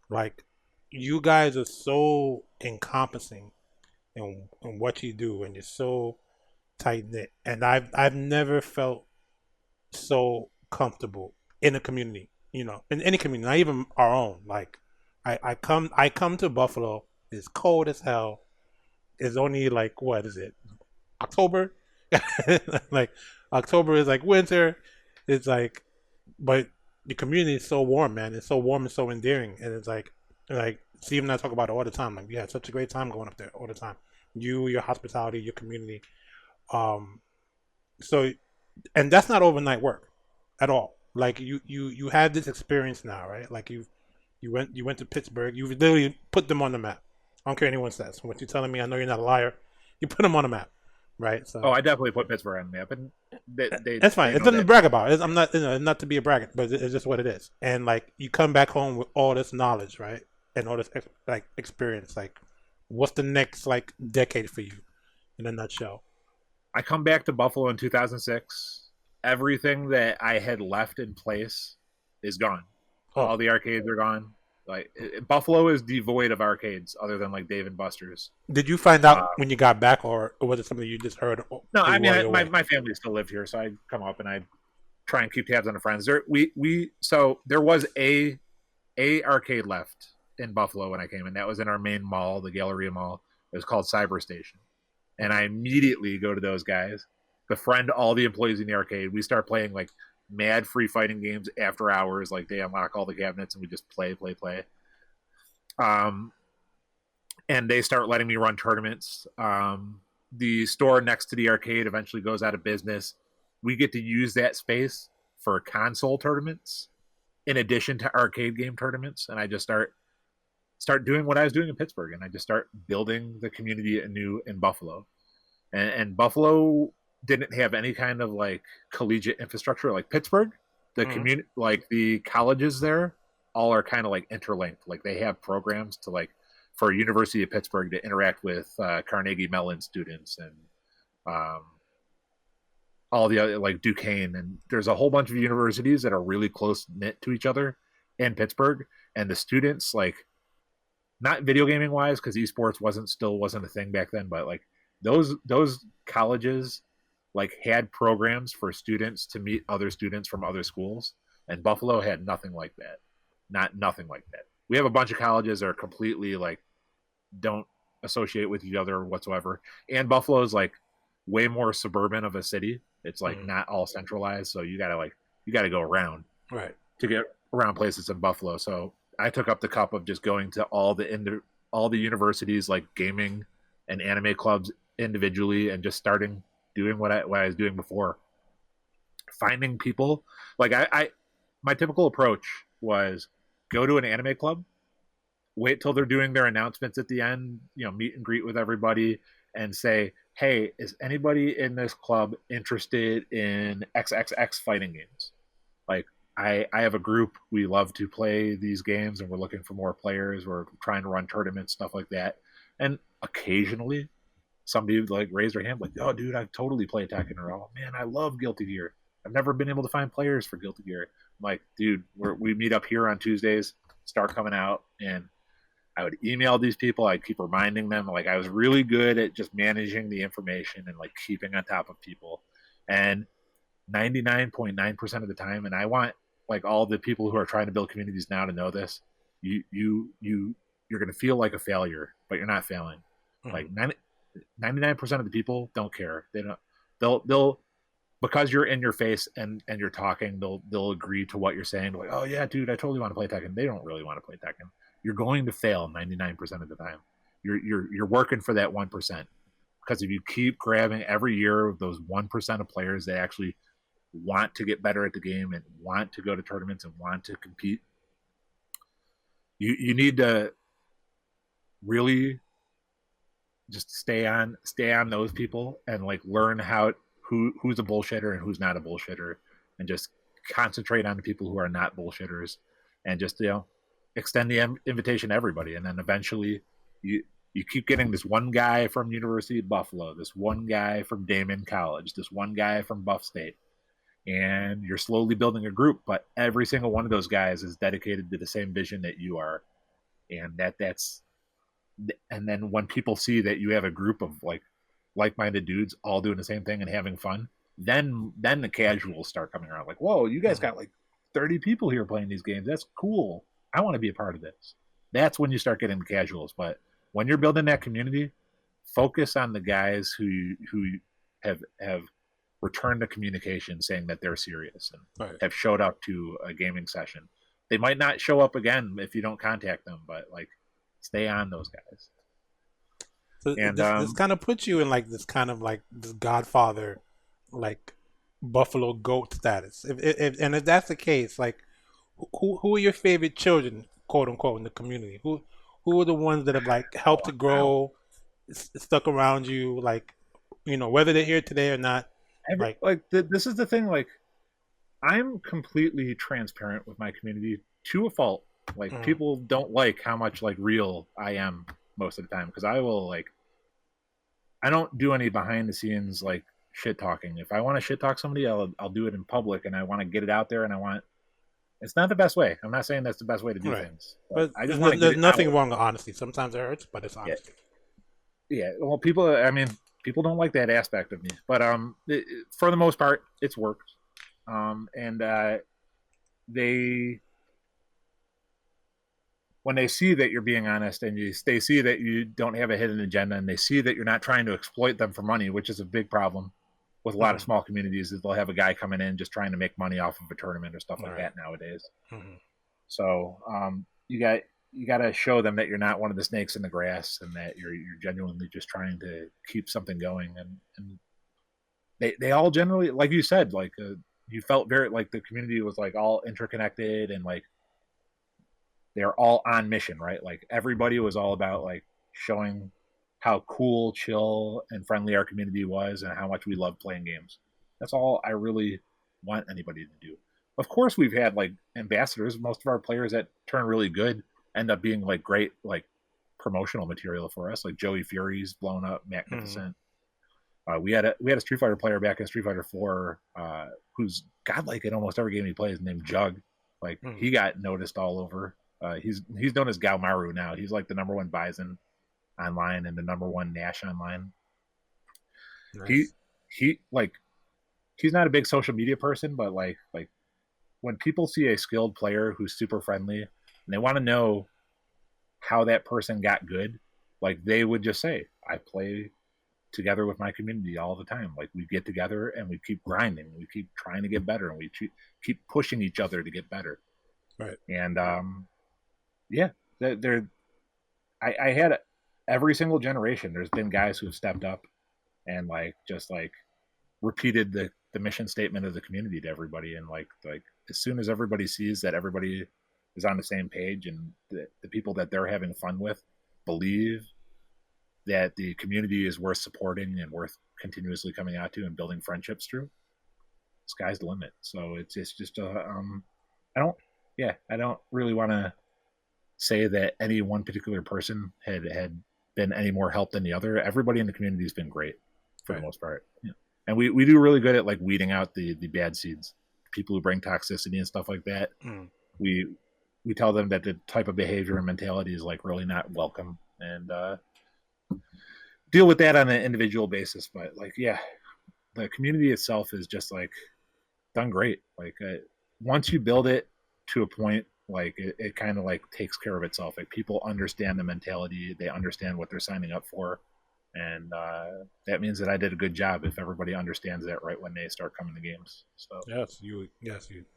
like, you guys are so encompassing in what you do, and you're so tight knit, and I've never felt so comfortable in a community, in any community, not even our own. Like, I come to Buffalo, it's cold as hell, it's only like, what is it, October? Like, October is like winter. It's like, but the community is so warm, man. It's so warm and so endearing, and it's like Steve and I talk about it all the time. Like, we had such a great time going up there all the time. Your hospitality, your community. So, and that's not overnight work at all. Like, you had this experience now, right? Like, you went to Pittsburgh. You literally put them on the map. I don't care what anyone says. What you're telling me, I know you're not a liar. You put them on the map, right? So, I definitely put Pittsburgh on the map, and that's fine. It doesn't brag about it. I'm not, not to be a braggart, but it's just what it is. And like, you come back home with all this knowledge, right? And all this like experience. Like, what's the next like decade for you, in a nutshell? I come back to Buffalo in 2006. Everything that I had left in place is gone. All the arcades are gone. Like, Buffalo is devoid of arcades other than like Dave and Buster's. Did you find out when you got back, or was it something you just heard? No, I mean, my family still lived here, so I come up and I try and keep tabs on the friends. There was a arcade left in Buffalo when I came, and that was in our main mall, the Galleria Mall. It was called Cyber Station, and I immediately go to those guys, befriend all the employees in the arcade. We start playing like mad free fighting games after hours. Like, they unlock all the cabinets and we just play. And they start letting me run tournaments. The store next to the arcade eventually goes out of business. We get to use that space for console tournaments in addition to arcade game tournaments. And I just start doing what I was doing in Pittsburgh, and I just start building the community anew in Buffalo. And Buffalo didn't have any kind of like collegiate infrastructure like Pittsburgh. The community, like the colleges there, all are kind of like interlinked. Like, they have programs to like for University of Pittsburgh to interact with Carnegie Mellon students, and all the other, like Duquesne, and there's a whole bunch of universities that are really close knit to each other in Pittsburgh, and the students, like, not video gaming wise, because esports wasn't a thing back then, but like those colleges like had programs for students to meet other students from other schools, and Buffalo had nothing like that. Nothing like that. We have a bunch of colleges that are completely like don't associate with each other whatsoever, and Buffalo is like way more suburban of a city. It's like not all centralized, so you gotta go around Right. to get around places in Buffalo. So I took up the cup of just going to all the universities, like gaming and anime clubs individually, and just starting doing what I was doing before. Finding people, like I my typical approach was go to an anime club, wait till they're doing their announcements at the end, meet and greet with everybody, and say, hey, is anybody in this club interested in XXX fighting games? Like, I have a group. We love to play these games, and we're looking for more players. We're trying to run tournaments, stuff like that. And occasionally, somebody would like raise their hand, like, "Oh, dude, I totally play Tekken," or "Oh, man, I love Guilty Gear. I've never been able to find players for Guilty Gear." I'm like, dude, we meet up here on Tuesdays, start coming out, and I would email these people. I'd keep reminding them. Like, I was really good at just managing the information and like keeping on top of people. And 99.9% of the time, and I want like all the people who are trying to build communities now to know this, you're going to feel like a failure, but you're not failing. Like 99% of the people don't care. They'll because you're in your face and you're talking, they'll agree to what you're saying. Like, oh yeah, dude, I totally want to play Tekken. They don't really want to play Tekken. You're going to fail 99% of the time. You're working for that 1%, because if you keep grabbing every year those 1% of players that actually want to get better at the game and want to go to tournaments and want to compete, you need to really just stay on those people and like learn who's a bullshitter and who's not a bullshitter, and just concentrate on the people who are not bullshitters, and just extend the invitation to everybody. And then eventually you keep getting this one guy from University of Buffalo, this one guy from Damon College, this one guy from Buff State, and you're slowly building a group, but every single one of those guys is dedicated to the same vision that you are. And and then when people see that you have a group of like-minded dudes all doing the same thing and having fun, then the casuals start coming around, like, whoa, you guys got like 30 people here playing these games. That's cool. I want to be a part of this. That's when you start getting the casuals. But when you're building that community, focus on the guys who have returned the communication saying that they're serious and have showed up to a gaming session. They might not show up again if you don't contact them, but like, stay on those guys. So and this kind of puts you in like this kind of like this Godfather, like Buffalo goat status. If that's the case, like, who are your favorite children, quote unquote, in the community? Who are the ones that have like helped to grow, stuck around you, like, whether they're here today or not? This is the thing. Like, I'm completely transparent with my community to a fault. Like, people don't like how much like real I am most of the time, because I don't do any behind the scenes like shit talking. If I want to shit talk somebody, I'll do it in public, and I want to get it out there, and it's not the best way. I'm not saying that's the best way to do things. But I just there's nothing wrong with honesty. Sometimes it hurts, but it's honesty. Yeah. Well, people don't like that aspect of me, but for the most part, it's worked. And when they see that you're being honest, and they see that you don't have a hidden agenda, and they see that you're not trying to exploit them for money, which is a big problem with a lot of small communities, is they'll have a guy coming in just trying to make money off of a tournament or stuff like that nowadays. So you got to show them that you're not one of the snakes in the grass, and that you're genuinely just trying to keep something going. And they all generally, like you said, like you felt very like the community was like all interconnected, and like they're all on mission, right? Like, everybody was all about like showing how cool, chill, and friendly our community was, and how much we love playing games. That's all I really want anybody to do. Of course, we've had like ambassadors. Most of our players that turn really good end up being like great like promotional material for us. Like Joey Fury's blown up, magnificent. We had a Street Fighter player back in Street Fighter 4 who's godlike in almost every game he plays, named Jug. Like he got noticed all over. He's known as Gaomaru now. He's like the number one Bison online and the number one Nash online. Nice. He like he's not a big social media person, but like when people see a skilled player who's super friendly and they want to know how that person got good, like they would just say, I play together with my community all the time. Like we get together and we keep grinding, we keep trying to get better, and we keep pushing each other to get better. Right. And yeah, I had every single generation. There's been guys who have stepped up and like just like repeated the mission statement of the community to everybody. And like as soon as everybody sees that everybody is on the same page and the people that they're having fun with believe that the community is worth supporting and worth continuously coming out to and building friendships through, sky's the limit. So it's just I don't really want to say that any one particular person had been any more help than the other. Everybody in the community has been great for the most part. Yeah. And we do really good at like weeding out the bad seeds, people who bring toxicity and stuff like that. We tell them that the type of behavior and mentality is like really not welcome, and deal with that on an individual basis. But like, yeah, the community itself is just like done great. Like once you build it to a point, like it kind of like takes care of itself. Like people understand the mentality, they understand what they're signing up for. And that means that I did a good job if everybody understands that right when they start coming to games. So yes, you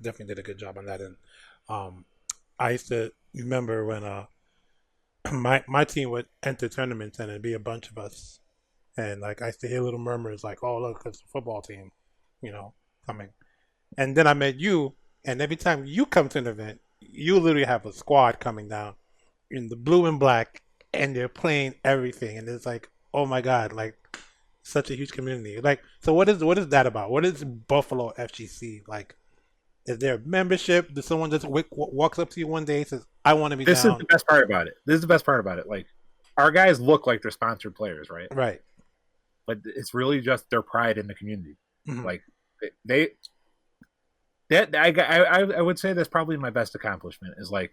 definitely did a good job on that. And I used to remember when my team would enter tournaments and it'd be a bunch of us, and like I used to hear little murmurs like, "Oh, look, it's a football team, coming." And then I met you, and every time you come to an event, you literally have a squad coming down in the blue and black, and they're playing everything, and it's like, oh my God, like such a huge community. Like, so what is that about? What is Buffalo FGC like? Is there a membership? Does someone just walks up to you one day and says, I want to be This down? is the best part about it. Like, our guys look like they're sponsored players, right? Right. But it's really just their pride in the community. Mm-hmm. Like, I would say that's probably my best accomplishment is like,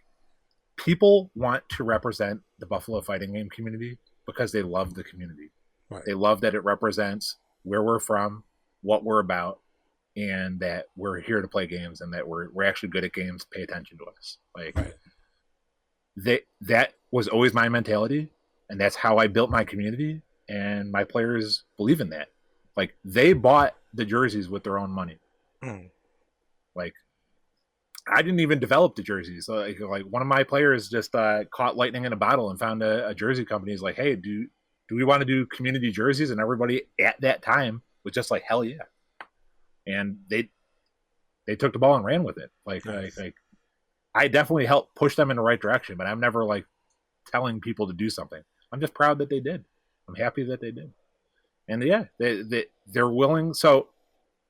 people want to represent the Buffalo fighting game community because they love the community. Right. They love that it represents where we're from, what we're about, and that we're here to play games and that we're actually good at games. Pay attention to us. Like that was always my mentality, and that's how I built my community. And my players believe in that. Like they bought the jerseys with their own money. Like I didn't even develop the jerseys. Like one of my players just caught lightning in a bottle and found a jersey company. He's like, hey, do we want to do community jerseys? And everybody at that time was just like, hell yeah. And they took the ball and ran with it. Like I definitely helped push them in the right direction, but I'm never like telling people to do something. I'm just proud that they did. I'm happy that they did. And yeah, they're willing. So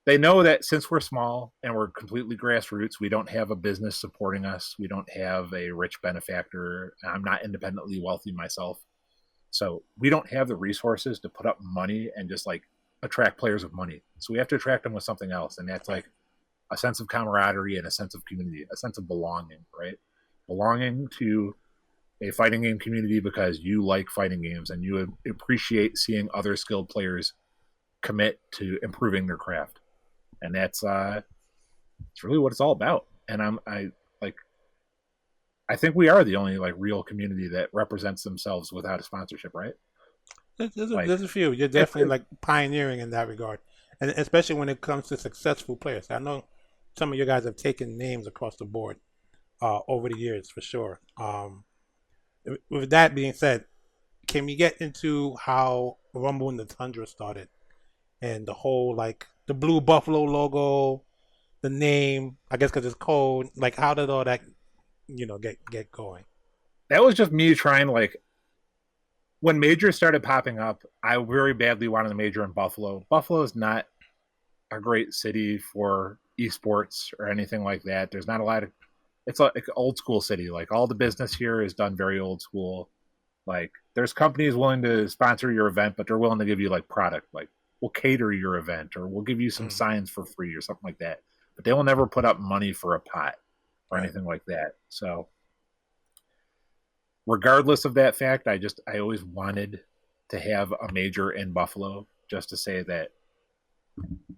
they know that since we're small and we're completely grassroots, we don't have a business supporting us. We don't have a rich benefactor. I'm not independently wealthy myself. So we don't have the resources to put up money and just like attract players with money. So we have to attract them with something else. And that's like a sense of camaraderie and a sense of community, a sense of belonging, right? Belonging to a fighting game community because you like fighting games and you appreciate seeing other skilled players commit to improving their craft. And that's it's really what it's all about. And I think we are the only like real community that represents themselves without a sponsorship, right? There's a few. You're definitely like pioneering in that regard, and especially when it comes to successful players. I know some of you guys have taken names across the board over the years for sure. With that being said, can we get into how Rumble in the Tundra started and the whole like the blue buffalo logo, the name? I guess because it's cold. Like, how did all that get going? That was just me trying like. When majors started popping up, I very badly wanted a major in Buffalo. Buffalo is not a great city for esports or anything like that. There's not a lot of. It's like an old school city. Like all the business here is done very old school. Like there's companies willing to sponsor your event, but they're willing to give you like product. Like we'll cater your event, or we'll give you some signs for free or something like that. But they will never put up money for a pot or anything like that. So regardless of that fact, I always wanted to have a major in Buffalo, just to say that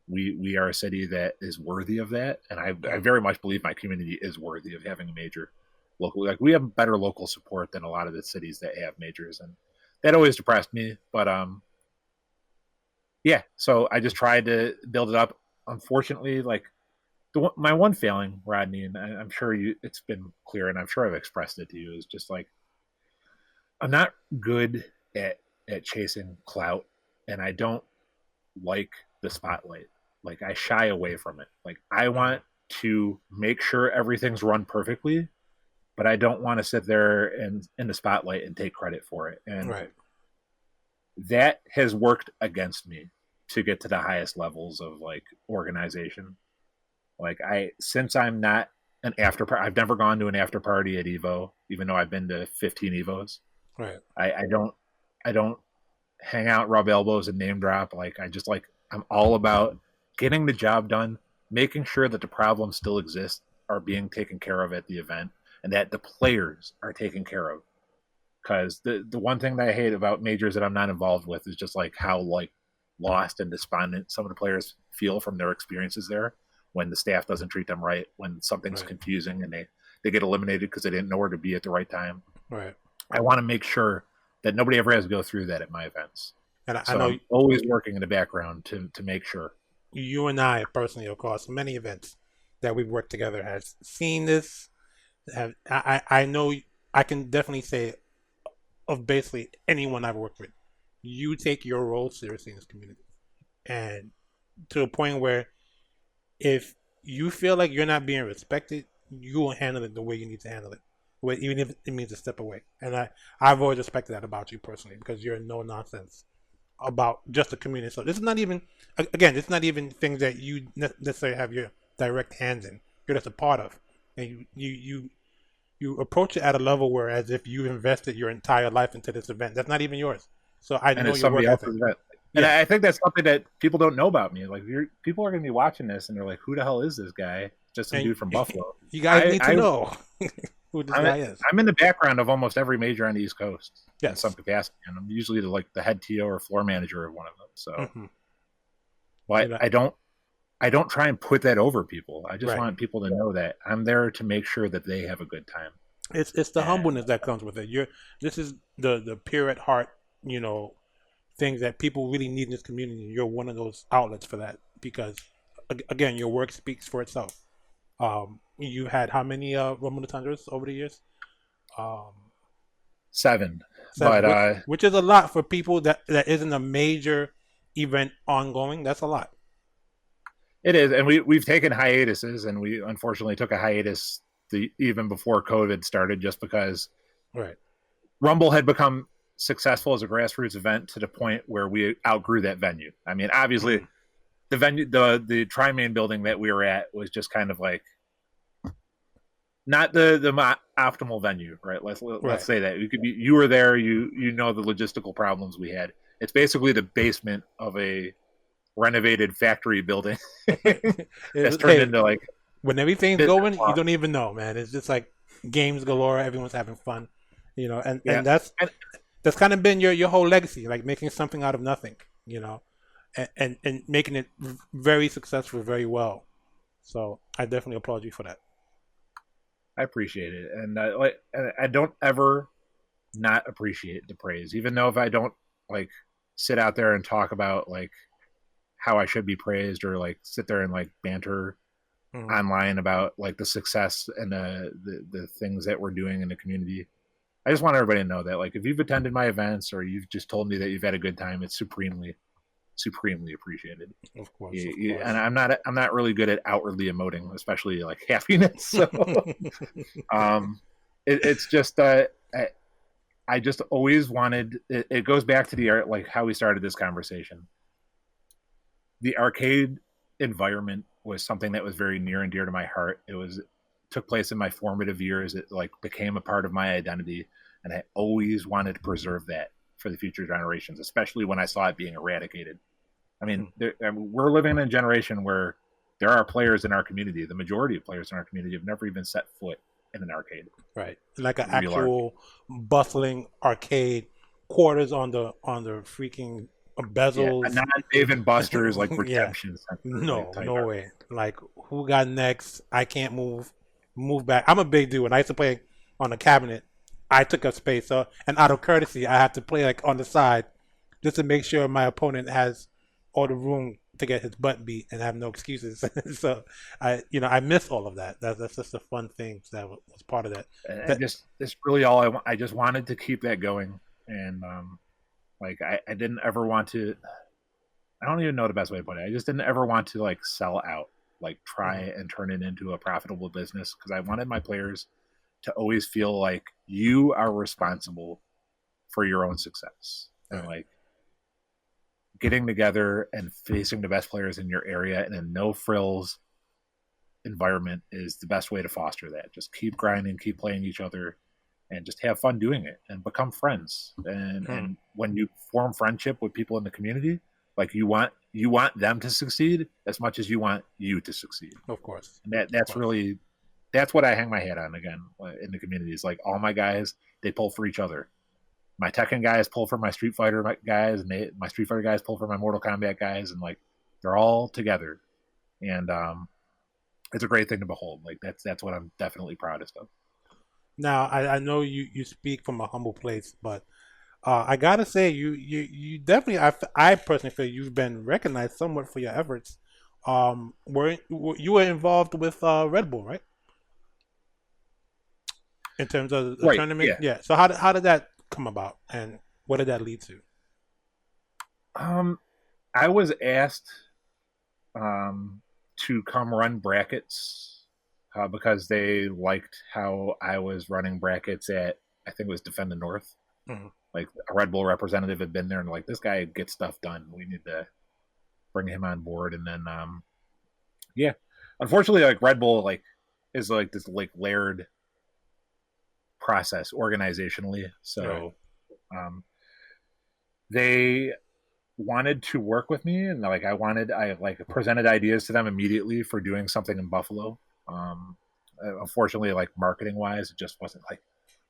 we are a city that is worthy of that. And I very much believe my community is worthy of having a major locally. Like, we have better local support than a lot of the cities that have majors, and that always depressed me. But yeah, so I just tried to build it up. Unfortunately, like, my one failing, Rodney, and I'm sure it's been clear, and I'm sure I've expressed it to you, is just like, I'm not good at chasing clout, and I don't like the spotlight. Like, I shy away from it. Like, I want to make sure everything's run perfectly, but I don't want to sit there and in the spotlight and take credit for it. And that has worked against me to get to the highest levels of like organization. Like, since I'm not an after party, I've never gone to an after party at Evo, even though I've been to 15 Evos. Right. I don't hang out, rub elbows, and name drop. Like, I'm all about getting the job done, making sure that the problems still exist, are being taken care of at the event, and that the players are taken care of. Because the one thing that I hate about majors that I'm not involved with is just like how like lost and despondent some of the players feel from their experiences there, when the staff doesn't treat them right, when something's confusing and they get eliminated because they didn't know where to be at the right time. Right. I want to make sure that nobody ever has to go through that at my events. And I know I'm always working in the background to make sure. You and I personally, of course, many events that we've worked together has seen this. I know I can definitely say of basically anyone I've worked with, you take your role seriously in this community, and to a point where if you feel like you're not being respected, you will handle it the way you need to handle it, even if it means a step away. And I've always respected that about you personally, because you're no nonsense about just the community. So this is not even, again, it's not even things that you necessarily have your direct hands in. You're just a part of, and you approach it at a level where as if you've invested your entire life into this event. That's not even yours. So I know your work ethic. And I think that's something that people don't know about me. Like, people are going to be watching this and they're like, who the hell is this guy? Just a dude from Buffalo. You guys need to know who this guy is. I'm in the background of almost every major on the East Coast in some capacity. And I'm usually the head TO or floor manager of one of them. So well, I don't try and put that over people. I just want people to know that I'm there to make sure that they have a good time. It's the humbleness that comes with it. This is the pure at heart, things that people really need in this community. You're one of those outlets for that, because again, your work speaks for itself. You had how many Rumble Tundras over the years? 7. But which is a lot for people that isn't a major event ongoing. That's a lot. It is, and we've taken hiatuses, and we unfortunately took a hiatus even before COVID started, just because Rumble had become successful as a grassroots event to the point where we outgrew that venue. I mean, obviously, the venue, the Tri-Main building that we were at was just kind of like not the optimal venue, right? Let's say that you were there, you know the logistical problems we had. It's basically the basement of a renovated factory building that's turned into like, when everything's going, you don't even know, man. It's just like games galore, everyone's having fun, and that's kind of been your whole legacy, like making something out of nothing, and making it very successful, very well. So I definitely applaud you for that. I appreciate it, and I don't ever not appreciate the praise, even though if I don't like sit out there and talk about like how I should be praised, or like sit there and like banter online about like the success and the things that we're doing in the community. I just want everybody to know that, like, if you've attended my events or you've just told me that you've had a good time, it's supremely appreciated. Of course. And I'm not really good at outwardly emoting, especially like happiness. So, it's just I just always wanted. It goes back to the art, like how we started this conversation. The arcade environment was something that was very near and dear to my heart. It took place in my formative years. It like became a part of my identity, and I always wanted to preserve that for the future generations, especially when I saw it being eradicated. I mean, we're living in a generation where there are players in our community. The majority of players in our community have never even set foot in an arcade. Right, like an Real actual bustling arcade, quarters on the freaking bezels. Yeah, not Dave and Buster's like Yeah. redemption center. No, like, no type. way. Like, who got next? I can't move back. I'm a big dude. When I used to play on the cabinet, I took up space. So, and out of courtesy, I have to play like on the side, just to make sure my opponent has all the room to get his butt beat and have no excuses. So, I miss all of that. That's just the fun things that was part of that. That's really all I want. I just wanted to keep that going, and like I didn't ever want to. I don't even know the best way to put it. I just didn't ever want to like sell out, like try and turn it into a profitable business, because I wanted my players to always feel like you are responsible for your own success, and like getting together and facing the best players in your area in a no frills environment is the best way to foster that. Just keep grinding, keep playing each other, and just have fun doing it and become friends. And when you form friendship with people in the community, like you want them to succeed as much as you want you to succeed. Of course. And that's what I hang my hat on again in the community. Is like all my guys, they pull for each other. My Tekken guys pull for my Street Fighter guys, and my Street Fighter guys pull for my Mortal Kombat guys, and like they're all together. And it's a great thing to behold. Like that's what I'm definitely proudest of. Now, I know you speak from a humble place, but I gotta say you definitely, I personally feel you've been recognized somewhat for your efforts. You were involved with Red Bull, right? In terms of the tournament, yeah. So how did that come about, and what did that lead to? I was asked to come run brackets because they liked how I was running brackets at, I think it was Defend the North. Like a Red Bull representative had been there, and like, this guy gets stuff done. We need to bring him on board. And then, unfortunately, like Red Bull like is like this like layered process organizationally. So, they wanted to work with me, and like I presented ideas to them immediately for doing something in Buffalo. Unfortunately, like marketing wise, it just wasn't like,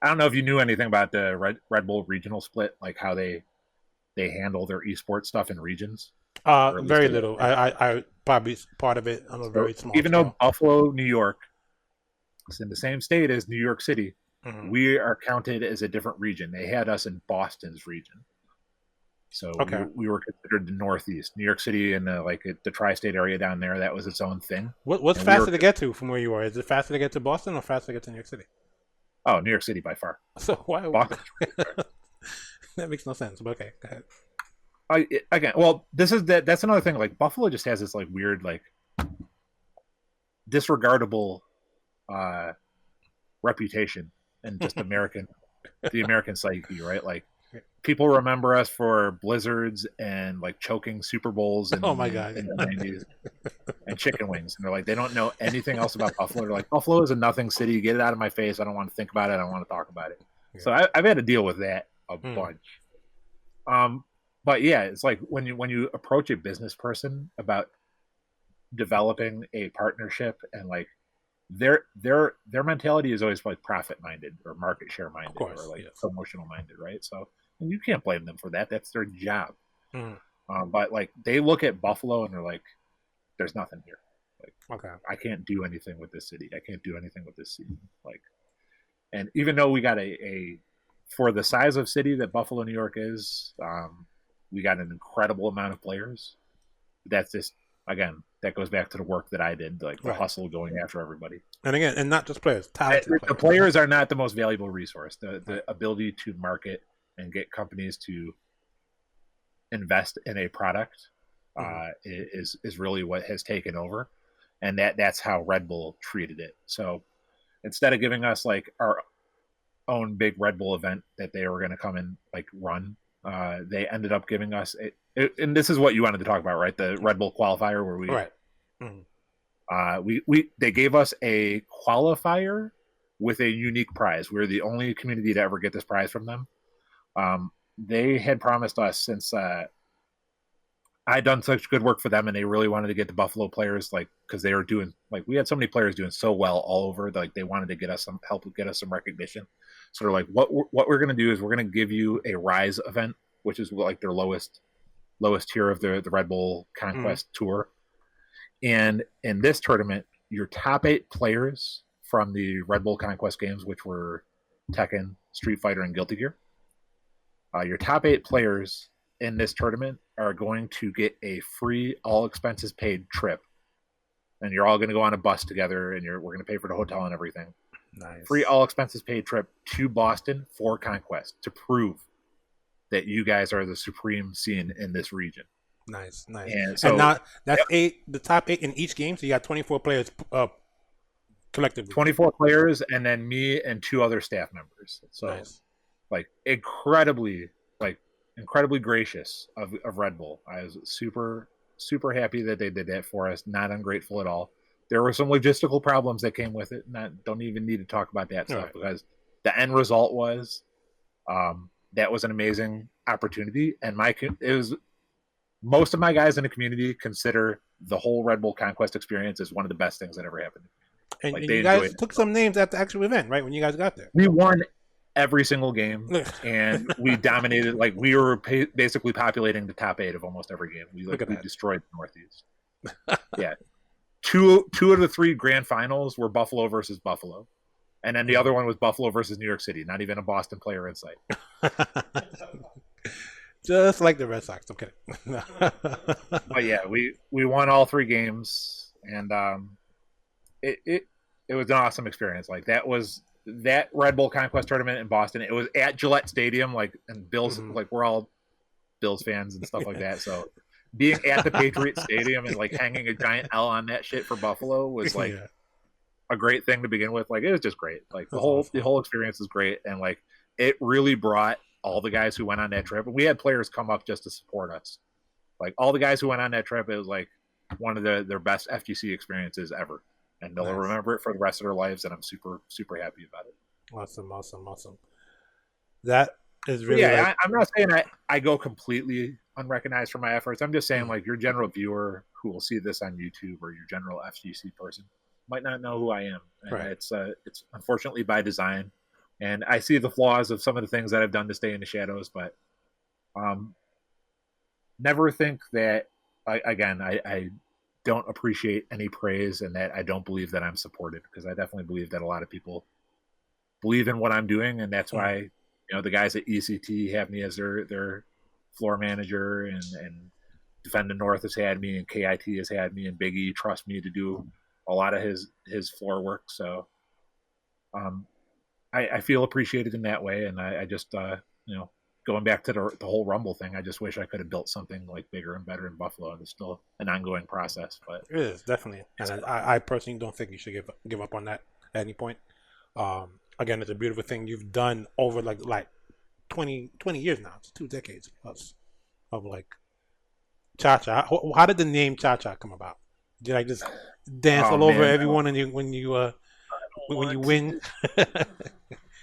I don't know if you knew anything about the Red Bull regional split, like how they handle their esports stuff in regions. Very little. I probably part of it on a very small even scale. Though Buffalo, New York is in the same state as New York City, we are counted as a different region. They had us in Boston's region. So we were considered the Northeast. New York City and the tri-state area down there, that was its own thing. What's faster to get to from where you are? Is it faster to get to Boston or faster to get to New York City? Oh, New York City by far. So why? Boston? That makes no sense. But okay, go ahead. That's another thing. Like Buffalo just has this like weird, like disregardable reputation and just the American psyche, right? Like people remember us for blizzards and like choking Super Bowls and oh my god in the 90s and chicken wings, and they're like, they don't know anything else about Buffalo. They're like, Buffalo is a nothing city, get it out of my face, I don't want to think about it, I don't want to talk about it. So I've had to deal with that a bunch. But yeah, it's like when you approach a business person about developing a partnership, and like their mentality is always like profit minded or market share minded, or like promotional minded, right? So and you can't blame them for that. That's their job. But like they look at Buffalo and they're like, there's nothing here. Like, I can't do anything with this city. I can't do anything with this city. Like, and even though we got a for the size of city that Buffalo, New York is, we got an incredible amount of players. That's just, again, that goes back to the work that I did, like the hustle going after everybody. And again, and not just players, talented players. The players are not the most valuable resource. The ability to market and get companies to invest in a product is really what has taken over, and that's how Red Bull treated it. So instead of giving us like our own big Red Bull event that they were going to come and like run, they ended up giving us and this is what you wanted to talk about, right? The Red Bull qualifier where they gave us a qualifier with a unique prize. We're the only community to ever get this prize from them. They had promised us since I done such good work for them, and they really wanted to get the Buffalo players, like, because they were doing, like, we had so many players doing so well all over, like, they wanted to get us some help, get us some recognition. So they're like, what we're going to do is we're going to give you a Rise event, which is like their lowest tier of the Red Bull Conquest Tour. And in this tournament, your top 8 players from the Red Bull Conquest games, which were Tekken, Street Fighter, and Guilty Gear, your top 8 players in this tournament are going to get a free, all expenses paid trip, and you're all going to go on a bus together, and we're going to pay for the hotel and everything. Nice. Free, all expenses paid trip to Boston for Conquest to prove that you guys are the supreme scene in this region. Nice. And so now that's 8, the top 8 in each game. So you got 24 players collectively. 24 players, and then me and 2 other staff members. So, nice. like, incredibly gracious of Red Bull. I was super happy that they did that for us. Not ungrateful at all. There were some logistical problems that came with it. Don't even need to talk about that stuff, because the end result was that was an amazing opportunity, and most of my guys in the community consider the whole Red Bull Conquest experience as one of the best things that ever happened. And you guys took some names at the actual event, right? When you guys got there, we won every single game, and we dominated. Like, we were basically populating the top 8 of almost every game. We destroyed the Northeast. Yeah, two of the 3 grand finals were Buffalo versus Buffalo, and then the other one was Buffalo versus New York City. Not even a Boston player in sight. Just like the Red Sox. I'm kidding. But yeah, we won all 3 games, and it was an awesome experience. Like, that Red Bull Conquest tournament in Boston. It was at Gillette Stadium, like, and Bills, like, we're all Bills fans and stuff like that. So being at the Patriot Stadium and, like, hanging a giant L on that shit for Buffalo was, like, a great thing to begin with. Like, it was just great. Like, the whole experience was great, and, like, it really brought all the guys who went on that trip. And we had players come up just to support us. Like, all the guys who went on that trip, it was like one of their best FGC experiences ever. And they'll remember it for the rest of their lives, and I'm super happy about it. Awesome. That is really... Yeah, I'm not saying I go completely unrecognized for my efforts. I'm just saying, like, your general viewer who will see this on YouTube, or your general FGC person, might not know who I am. And it's unfortunately by design. And I see the flaws of some of the things that I've done to stay in the shadows, but never think that, I don't appreciate any praise, and that I don't believe that I'm supported, because I definitely believe that a lot of people believe in what I'm doing, and that's why, the guys at ECT have me as their floor manager, and Defend the North has had me, and KIT has had me, and Big E trusts me to do a lot of his floor work. So I feel appreciated in that way, and I just going back to the whole Rumble thing, I just wish I could have built something, like, bigger and better in Buffalo, and it's still an ongoing process. But it is, definitely, and I personally don't think you should give up on that at any point. Again, it's a beautiful thing you've done over like 20 years now. It's 2 decades plus of, like, ChaCha. How did the name ChaCha come about? Did I just dance all over everyone when you win?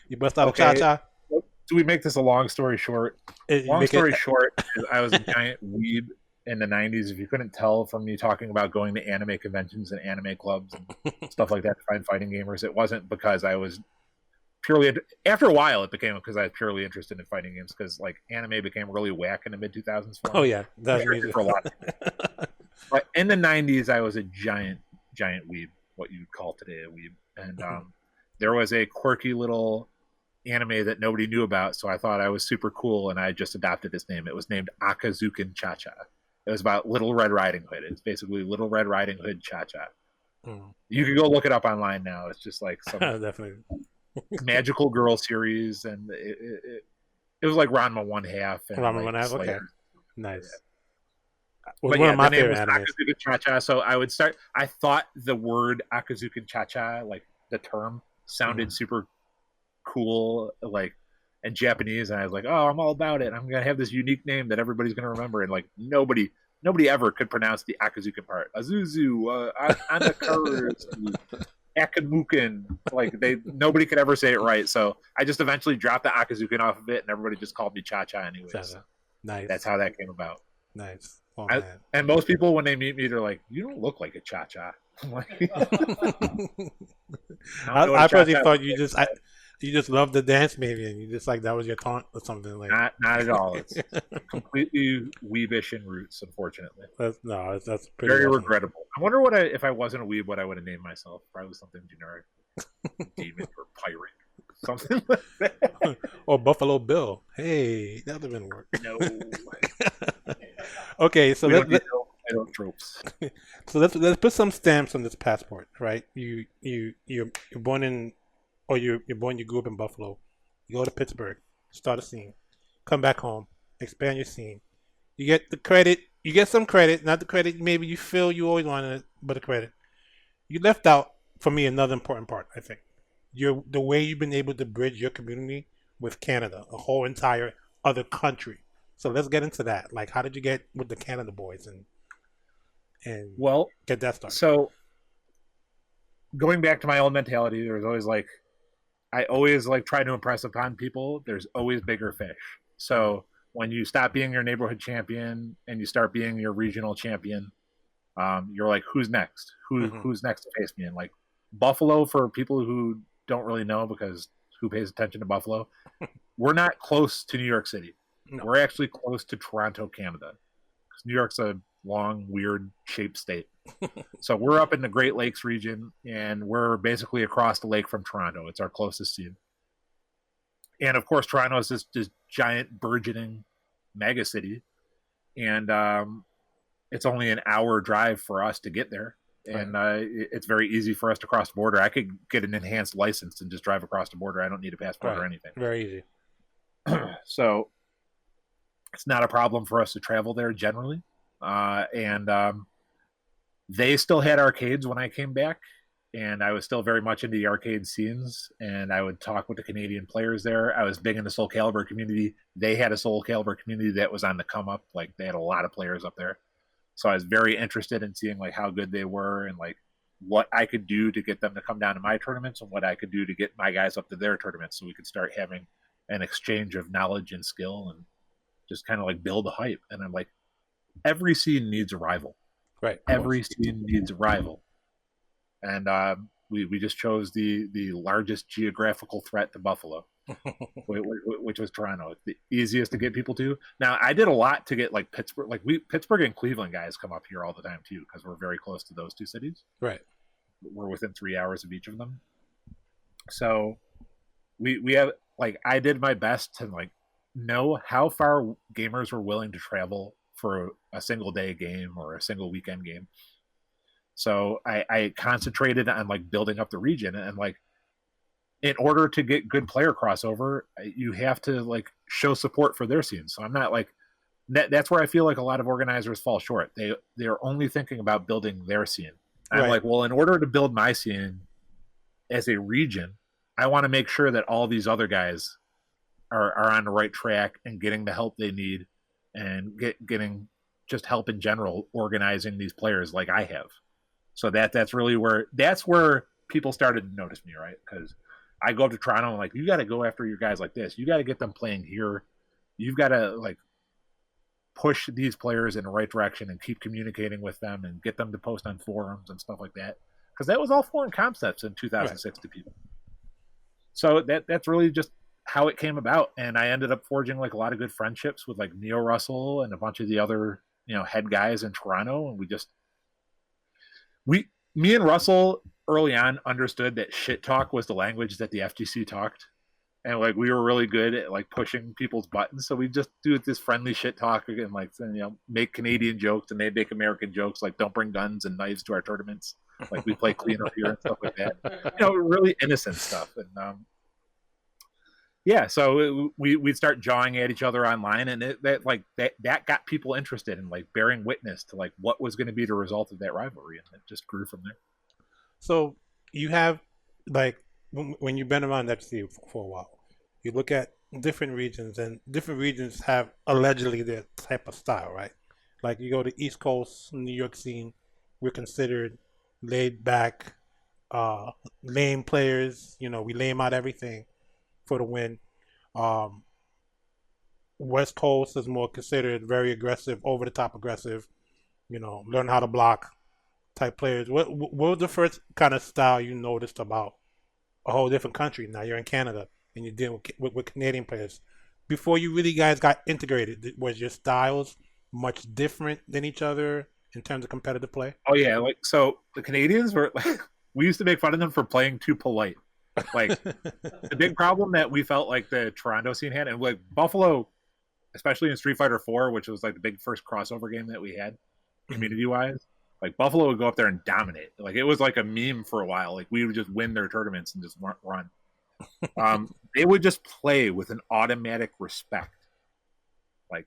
You bust out a ChaCha? Do we make this a long story short? Long story short, I was a giant weeb in the 90s. If you couldn't tell from me talking about going to anime conventions and anime clubs and stuff like that to find fighting gamers, it wasn't because I was purely... After a while, it became because I was purely interested in fighting games, because, like, anime became really whack in the mid-2000s. Oh, yeah. That's for a lot of people. But in the 90s, I was a giant weeb, what you'd call today a weeb. And there was a quirky little anime that nobody knew about, so I thought I was super cool, and I just adopted this name. It was named Akazuken ChaCha. It was about Little Red Riding Hood. It's basically Little Red Riding Hood ChaCha. You can go look it up online now. It's just like some definitely magical girl series, and it was like Ranma 1/2. Ranma 1/2, okay. Nice. But one of my the name favorite was animes. Akazuken ChaCha, so I would start... I thought the word Akazuken ChaCha, like the term, sounded super cool, like, in Japanese, and I was like, oh, I'm all about it. I'm gonna have this unique name that everybody's gonna remember, and, like, nobody ever could pronounce the Akazuken part. Azuzu, Anakaru, Akamuken. Like, nobody could ever say it right. So I just eventually dropped the Akazuken off of it, and everybody just called me ChaCha anyways. Nice. That's how that came about. Nice. Oh man. And most people, when they meet me, they're like, "You don't look like a ChaCha." I'm like, I personally thought you just loved the dance, maybe, and you just like that was your taunt or something like. not at all. It's completely weebish in roots, unfortunately. That's pretty Very awesome. regrettable. I wonder what if I wasn't a weeb, what I would have named myself. Probably something generic, demon or pirate, something like that. Or Buffalo Bill. Hey, that would have been work. No. Okay, so I don't tropes. so let's put some stamps on this passport, right? You're born in, or you grew up in Buffalo. You go to Pittsburgh, start a scene, come back home, expand your scene. You get the credit. You get some credit, not the credit maybe you feel you always wanted, but the credit. You left out for me another important part. I think the way you've been able to bridge your community with Canada, a whole entire other country. So let's get into that. Like, how did you get with the Canada boys and Well, get that started? so going back to my old mentality, there's always like, I always like try to impress upon people. There's always bigger fish. So when you stop being your neighborhood champion and you start being your regional champion, you're like, who's next? Who's next to face me? And like Buffalo, for people who don't really know, because who pays attention to Buffalo, we're not close to New York City. No. We're actually close to Toronto, Canada. Because New York's a long, weird shaped state. So we're up in the Great Lakes region, and we're basically across the lake from Toronto. It's our closest scene. And of course, Toronto is this giant, burgeoning mega city. And it's only an hour drive for us to get there. And it's very easy for us to cross the border. I could get an enhanced license and just drive across the border. I don't need a passport or anything. Very easy. So it's not a problem for us to travel there generally. They still had arcades when I came back, and I was still very much into the arcade scenes, and I would talk with the Canadian players there. I was big in the Soul Calibur community. They had a Soul Calibur community that was on the come up. Like, they had a lot of players up there. So I was very interested in seeing like how good they were and like what I could do to get them to come down to my tournaments and what I could do to get my guys up to their tournaments, so we could start having an exchange of knowledge and skill and just kind of like build a hype. And I'm like, every scene needs a rival. Right. Every scene needs a rival. And we just chose the largest geographical threat to Buffalo, which was Toronto. It's the easiest to get people to. Now, I did a lot to get like Pittsburgh. Like Pittsburgh and Cleveland guys come up here all the time too, because we're very close to those two cities. Right. We're within 3 hours of each of them. So we have like, I did my best to like know how far gamers were willing to travel for a single day game or a single weekend game. So I concentrated on like building up the region, and like in order to get good player crossover, you have to like show support for their scenes. So I'm not like that's where I feel like a lot of organizers fall short. They're only thinking about building their scene. Right. I'm like, well, in order to build my scene as a region, I want to make sure that all these other guys are on the right track and getting the help they need and getting just help in general, organizing these players like I have. So that's really where people started to notice me, right? Because I go up to Toronto and like, you got to go after your guys like this. You got to get them playing here. You've got to like push these players in the right direction and keep communicating with them and get them to post on forums and stuff like that. Because that was all foreign concepts in 2006 to people. So that's really just how it came about. And I ended up forging like a lot of good friendships with like Neo Russell and a bunch of the other, head guys in Toronto. And me and Russell early on understood that shit talk was the language that the FGC talked. And like, we were really good at like pushing people's buttons. So we just do this friendly shit talk and like, make Canadian jokes, and they make American jokes. Like, don't bring guns and knives to our tournaments. Like, we play clean up here and stuff like that. Really innocent stuff. And, yeah, so we'd start jawing at each other online, and that got people interested in like bearing witness to like what was going to be the result of that rivalry, and it just grew from there. So you have like when you've been around FC for a while, you look at different regions, and different regions have allegedly their type of style, right? Like you go to East Coast, New York scene, we're considered laid back, lame players. We lame out everything for the win. West Coast is more considered very aggressive, over the top aggressive. learn how to block type players. What was the first kind of style you noticed about a whole different country? Now you're in Canada and you're dealing with Canadian players. Before you really guys got integrated, was your styles much different than each other in terms of competitive play? Oh yeah, like so the Canadians were we used to make fun of them for playing too polite. Like the big problem that we felt like the Toronto scene had, and like Buffalo, especially in Street Fighter 4, which was like the big first crossover game that we had, community wise, like Buffalo would go up there and dominate. Like it was like a meme for a while. Like we would just win their tournaments and just run. They would just play with an automatic respect. Like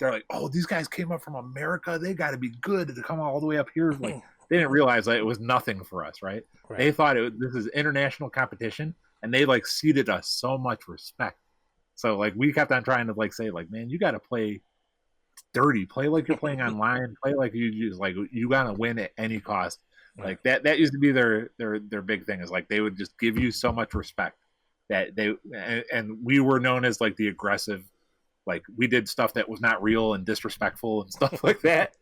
they're like, oh, these guys came up from America. They got to be good to come all the way up here. Like they didn't realize that it was nothing for us, right? They thought this is international competition, and they like ceded us so much respect. So like we kept on trying to like say like, man, you got to play dirty, play like you're playing online, play like you got to win at any cost. Like that used to be their big thing, is like they would just give you so much respect that and we were known as like the aggressive, like we did stuff that was not real and disrespectful and stuff like that.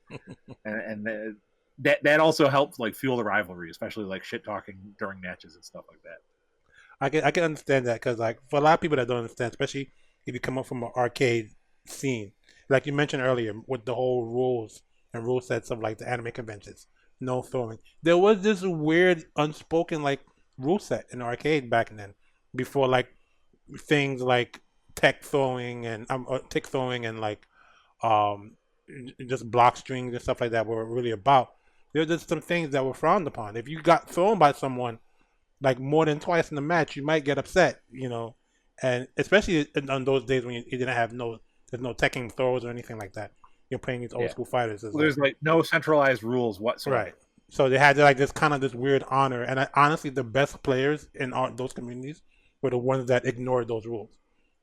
and that also helped like fuel the rivalry, especially like shit talking during matches and stuff like that. I can understand that, because like for a lot of people that don't understand, especially if you come up from an arcade scene, like you mentioned earlier, with the whole rules and rule sets of like the anime conventions, no throwing. There was this weird unspoken like rule set in the arcade back then, before like things like tick throwing and like just block strings and stuff like that were really about. There were just some things that were frowned upon. If you got thrown by someone like more than twice in the match, you might get upset, and especially on those days when you didn't have there's no teching throws or anything like that. You're playing these old school fighters. There's like no centralized rules whatsoever. Right. So they had like this weird honor, and honestly, the best players in those communities were the ones that ignored those rules,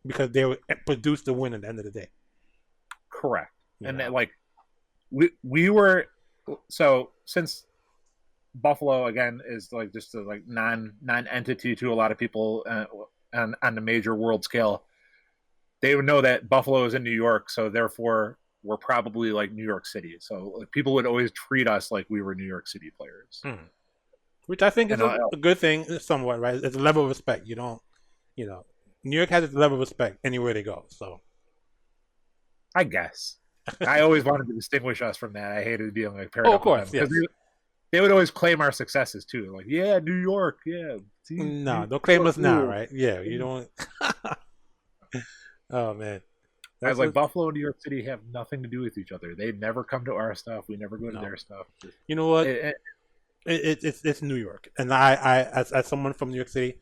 because they would produce the win at the end of the day. Correct. And that, like we were, so since Buffalo again is like just a like non-entity to a lot of people on the major world scale, they would know that Buffalo is in New York, so therefore we're probably like New York City. So like, people would always treat us like we were New York City players, which I think is a good thing, somewhat, right? It's a level of respect. You don't, New York has its level of respect anywhere they go. So, I guess I always wanted to distinguish us from that. I hated being like paired up of course, with them, because they would always claim our successes too. Like, yeah, New York, yeah. No, don't claim us now, right? Yeah, you don't. Oh man, I was like, Buffalo and New York City have nothing to do with each other. They never come to our stuff. We never go to their stuff. You know what? It's New York, and I as someone from New York City,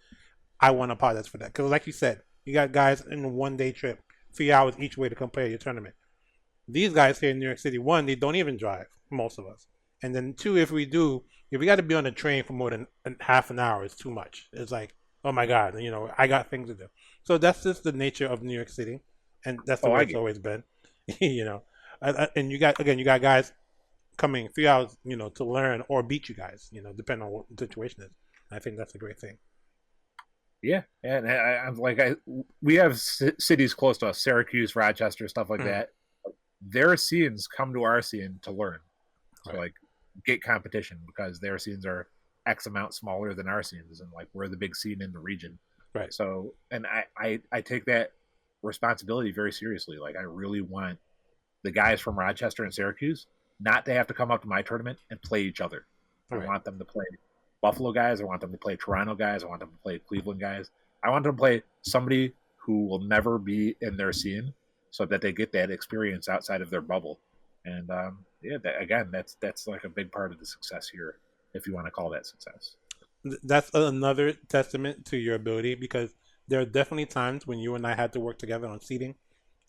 I want to apologize for that, because like you said, you got guys in a 1-day trip, 3 hours each way to come play your tournament. These guys here in New York City, one, they don't even drive, most of us, and then two, if we got to be on a train for more than half an hour, it's too much. It's like, oh my God, I got things to do. So that's just the nature of New York City, and that's the way it's always been. And you got guys coming 3 hours, to learn or beat you guys, depending on what the situation is. I think that's a great thing. Yeah, and I'm like, we have cities close to us, Syracuse, Rochester, stuff like that. Their scenes come to our scene to learn, to like get competition, because their scenes are X amount smaller than our scenes, and like we're the big scene in the region. Right. So, and I take that responsibility very seriously. Like, I really want the guys from Rochester and Syracuse not to have to come up to my tournament and play each other. I want them to play Buffalo guys. I want them to play Toronto guys. I want them to play Cleveland guys. I want them to play somebody who will never be in their scene, so that they get that experience outside of their bubble. And that's like a big part of the success here, if you want to call that success. That's another testament to your ability, because there are definitely times when you and I had to work together on seating,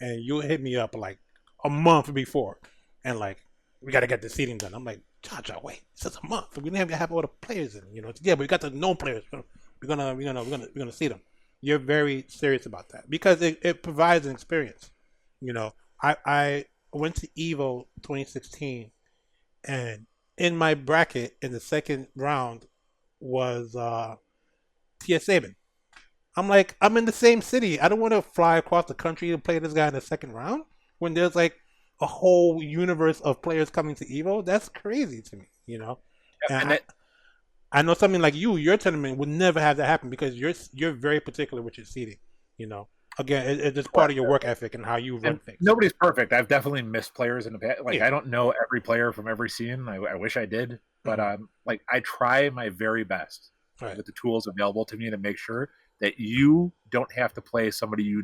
and you hit me up like a month before, and like, we got to get the seating done. I'm like, ChaCha, wait, it's just a month. We didn't have all the players in, Yeah, but we got the known players. We're gonna seat them. You're very serious about that, because it provides an experience. I went to Evo 2016, and in my bracket in the second round was Tia Sabin. I'm like, I'm in the same city. I don't want to fly across the country to play this guy in the second round when there's like a whole universe of players coming to Evo. That's crazy to me, And I know something like your tournament would never have that happen because you're very particular with your seating. Again, it's just part of your work ethic and how you run things. Nobody's perfect. I've definitely missed players in the past. Like, Yeah. I don't know every player from every scene. I wish I did, but like, I try my very best with the tools available to me to make sure that you don't have to play somebody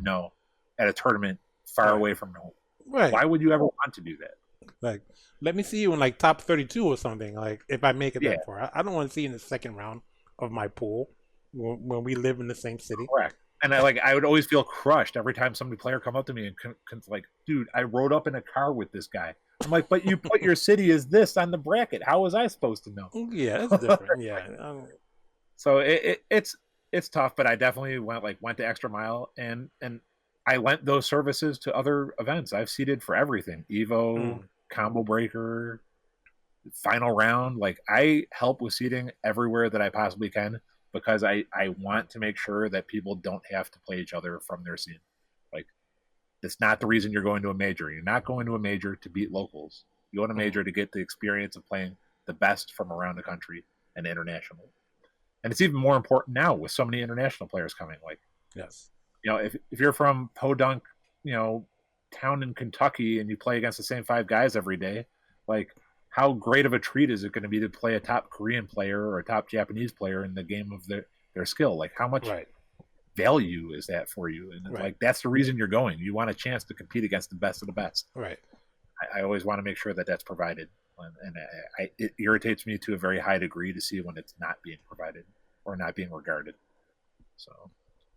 at a tournament far away from home. Right. Why would you ever want to do that? Like, let me see you in like top 32 or something. Like, if I make it that far, I don't want to see you in the second round of my pool when we live in the same city. Correct. And I would always feel crushed every time somebody player come up to me and like, dude, I rode up in a car with this guy. I'm like, but you put your city as this on the bracket. How was I supposed to know? Yeah, that's different. Yeah. So it's tough, but I definitely went the extra mile and I lent those services to other events. I've seeded for everything: Evo, Combo Breaker, Final Round. Like, I help with seeding everywhere that I possibly can because I want to make sure that people don't have to play each other from their scene. Like, it's not the reason you're going to a major. You're not going to a major to beat locals. You go to a major to get the experience of playing the best from around the country and international. And it's even more important now with so many international players coming. Like, yes. If you're from Podunk, town in Kentucky and you play against the same 5 guys every day, like, how great of a treat is it going to be to play a top Korean player or a top Japanese player in the game of their skill? Like, how much value is that for you? And like, that's the reason you're going. You want a chance to compete against the best of the best. Right. I always want to make sure that that's provided. And it irritates me to a very high degree to see when it's not being provided or not being regarded. So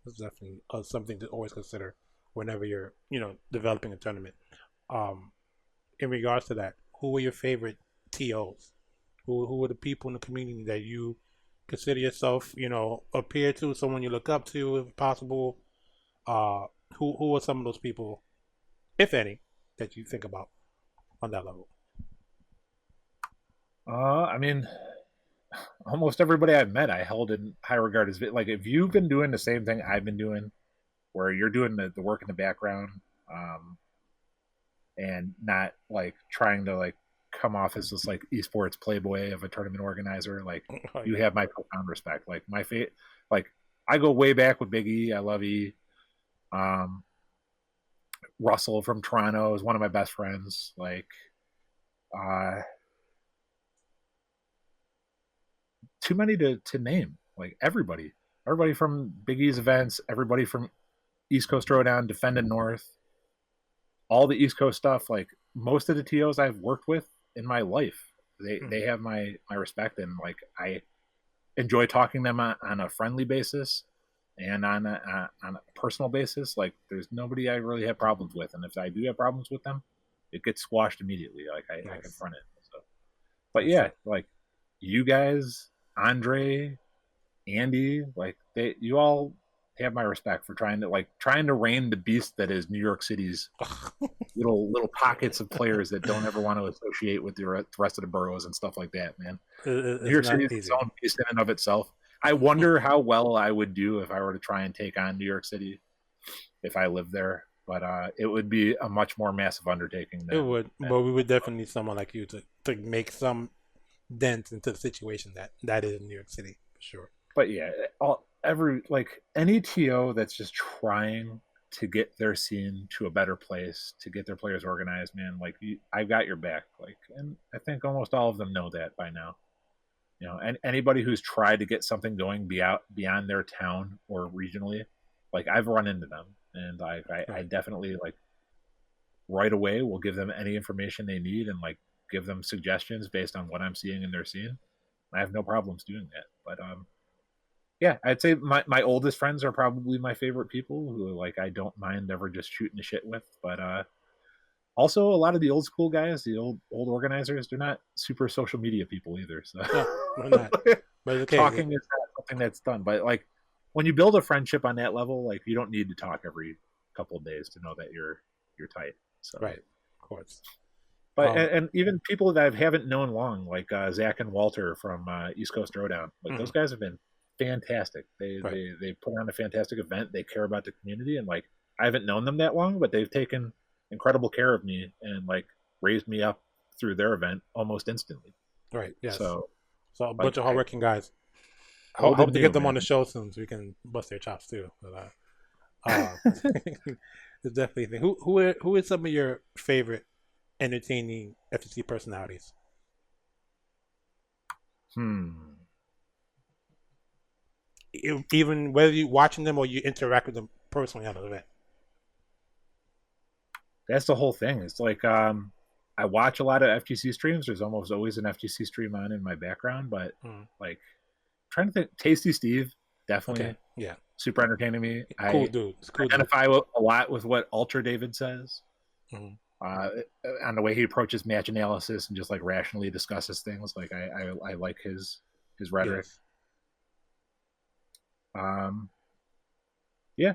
it's definitely something to always consider whenever you're, developing a tournament. In regards to that, who were your favorite TOs? Who were the people in the community that you consider yourself, a peer to, someone you look up to, if possible? Who are some of those people, if any, that you think about on that level? I mean, almost everybody I've met I held in high regard. As like, if you've been doing the same thing I've been doing, where you're doing the work in the background, and not like trying to like come off as this like esports playboy of a tournament organizer, like, you have my profound respect. Like, like, I go way back with Big E. I love E. Russell from Toronto is one of my best friends. Like, too many to name. Like, everybody from Big E's events, everybody from East Coast Throwdown, Defended North, all the East Coast stuff. Like, most of the TOs I've worked with in my life, they have my respect, and like, I enjoy talking to them on a friendly basis and on a personal basis. Like, there's nobody I really have problems with, and if I do have problems with them, it gets squashed immediately. Like, I confront it. So, but yeah, like, you guys, Andre, Andy, like, you all have my respect for trying to rein the beast that is New York City's little pockets of players that don't ever want to associate with the rest of the boroughs and stuff like that, man. New York City is its own beast in and of itself. I wonder how well I would do if I were to try and take on New York City if I lived there. But it would be a much more massive undertaking. It would, but we would definitely need someone like you to make some dent into the situation that is in New York City, for sure. But yeah, any TO that's just trying to get their scene to a better place, to get their players organized, man, like, I've got your back. Like, and I think almost all of them know that by now. And anybody who's tried to get something going beyond their town or regionally, like, I've run into them, and I definitely, like, right away will give them any information they need and like give them suggestions based on what I'm seeing in their scene. I have no problems doing that. But yeah, I'd say my oldest friends are probably my favorite people who, like, I don't mind ever just shooting the shit with. But also a lot of the old school guys, the old organizers, they're not super social media people either. So we're not. But okay, talking is not something that's done. But like, when you build a friendship on that level, like, you don't need to talk every couple of days to know that you're tight. So right, of course. But and even people that I haven't known long, like Zach and Walter from East Coast Throwdown, like, those guys have been fantastic. They put on a fantastic event. They care about the community, and like, I haven't known them that long, but they've taken incredible care of me and like raised me up through their event almost instantly. Right. Yes. So a like, bunch of hardworking guys. I old hope and to new, get them on man. the show soon so we can bust their chops too. But, it's definitely a thing. Who is some of your favorite entertaining FTC personalities? Even whether you watching them or you interact with them personally at an event. That's the whole thing. It's like I watch a lot of FGC streams. There's almost always an FGC stream on in my background, but like trying to think, Tasty Steve definitely, Okay. Yeah. super entertaining me. Cool I dude. It's cool identify a lot with what Ultra David says. dude. On the way he approaches match analysis and just like rationally discusses things. Like I like his rhetoric. Yes. Yeah,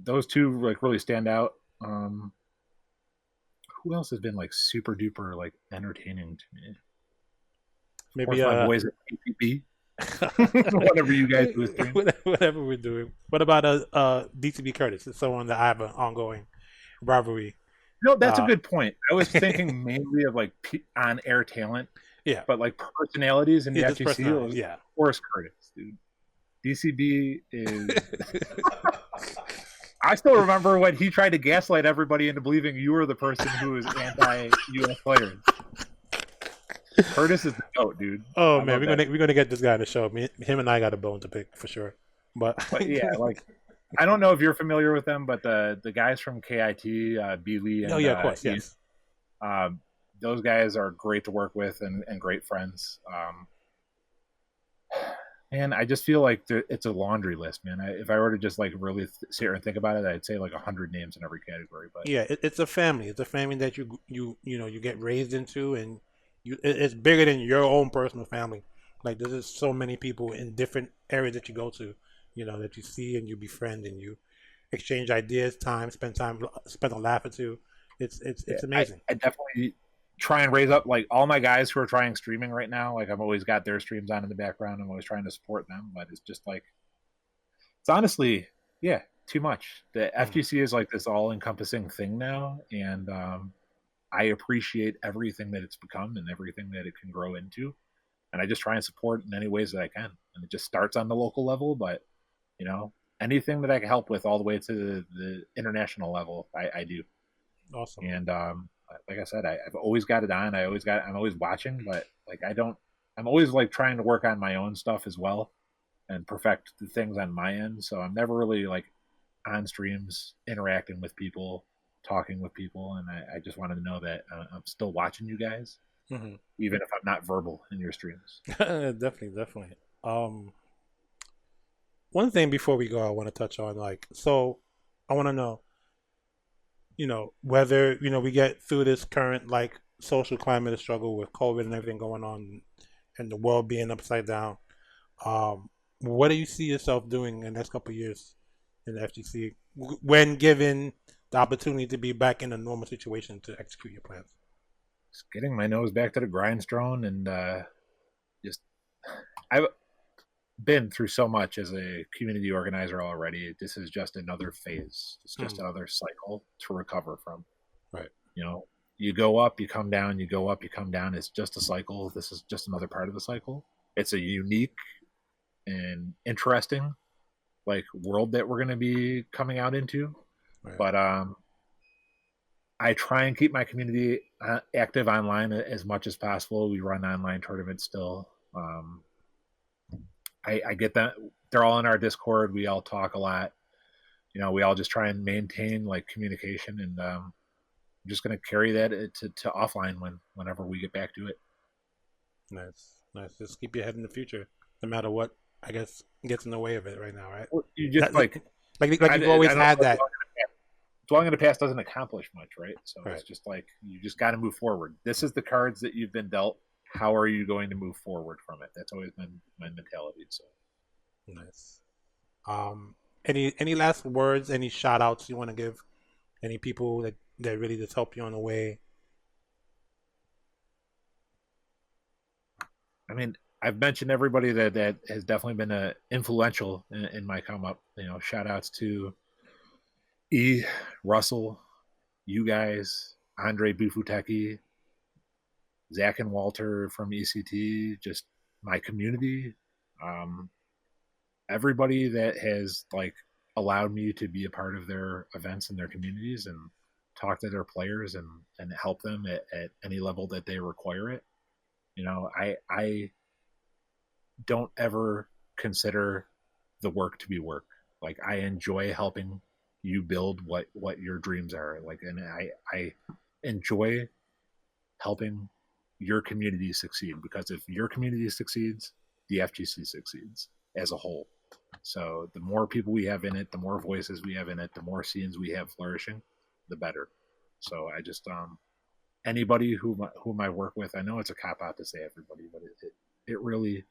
those two like really stand out. Who else has been like super duper like entertaining to me? Maybe my boys at KPB. Whatever you guys do with stream. Whatever we're doing. What about DCB Curtis? It's someone that I have an ongoing rivalry. No, that's a good point. I was thinking mainly of like on-air talent. Yeah, but like personalities in the FGC. Yeah, Forrest Curtis, dude. DCB is. I still remember when he tried to gaslight everybody into believing you were the person who was anti-U.S. players. Curtis is the goat, dude. Oh man, we're gonna get this guy on the show. Him and I got a bone to pick for sure. But yeah, like I don't know if you're familiar with them, but the guys from KIT, Beely, and of course, yes. Those guys are great to work with and great friends. And I just feel like it's a laundry list, man. If I were to just like really sit here and think about it, I'd say like 100 names in every category. But yeah, it's a family. It's a family that you get raised into, and it's bigger than your own personal family. Like there's just so many people in different areas that you go to, that you see and you befriend and you exchange ideas, spend a laugh or two. It's amazing. I definitely try and raise up like all my guys who are trying streaming right now. Like I've always got their streams on in the background. I'm always trying to support them, but it's just like it's honestly, yeah, too much. The FGC is like this all-encompassing thing now, and I appreciate everything that it's become and everything that it can grow into, and I just try and support in any ways that I can. And it just starts on the local level, but anything that I can help with all the way to the international level, I do. Awesome. And like I said, I've always got it on. I'm always watching, but like I'm always like trying to work on my own stuff as well and perfect the things on my end. So I'm never really like on streams interacting with people, talking with people, and I just wanted to know that I'm still watching you guys, even if I'm not verbal in your streams. Definitely. One thing before we go, I want to touch on so I want to know, whether we get through this current like social climate of struggle with COVID and everything going on, and the world being upside down. What do you see yourself doing in the next couple of years in the FGC when given the opportunity to be back in a normal situation to execute your plans? Just getting my nose back to the grindstone and I've been through so much as a community organizer already. This is just another phase. It's just another cycle to recover from. Right. You go up, you come down, you go up, you come down. It's just a cycle. This is just another part of the cycle. It's a unique and interesting like world that we're going to be coming out into. Right. But I try and keep my community active online as much as possible. We run online tournaments still. I get that they're all in our Discord. We all talk a lot. We all just try and maintain like communication, and I'm just going to carry that to offline whenever we get back to it. Nice. Just keep your head in the future, no matter what I guess gets in the way of it right now, right? Well, you just like you've always had that. Dwelling in the past doesn't accomplish much, right? So right. It's just like you just got to move forward. This is the cards that you've been dealt. How are you going to move forward from it? That's always been my mentality. So nice. Any last words? Any shout outs you want to give? Any people that really just help you on the way? I mean, I've mentioned everybody that has definitely been influential in my come up. Shout outs to Russell, you guys, Andre Bufuteki, Zach and Walter from ECT, just my community, everybody that has like allowed me to be a part of their events and their communities and talk to their players and help them at any level that they require it. I don't ever consider the work to be work. Like, I enjoy helping you build what your dreams are. Like, and I enjoy helping your community succeed, because if your community succeeds, the FGC succeeds as a whole. So the more people we have in it, the more voices we have in it, the more scenes we have flourishing, the better. So I just anybody whom I work with, I know it's a cop out to say everybody, but it really,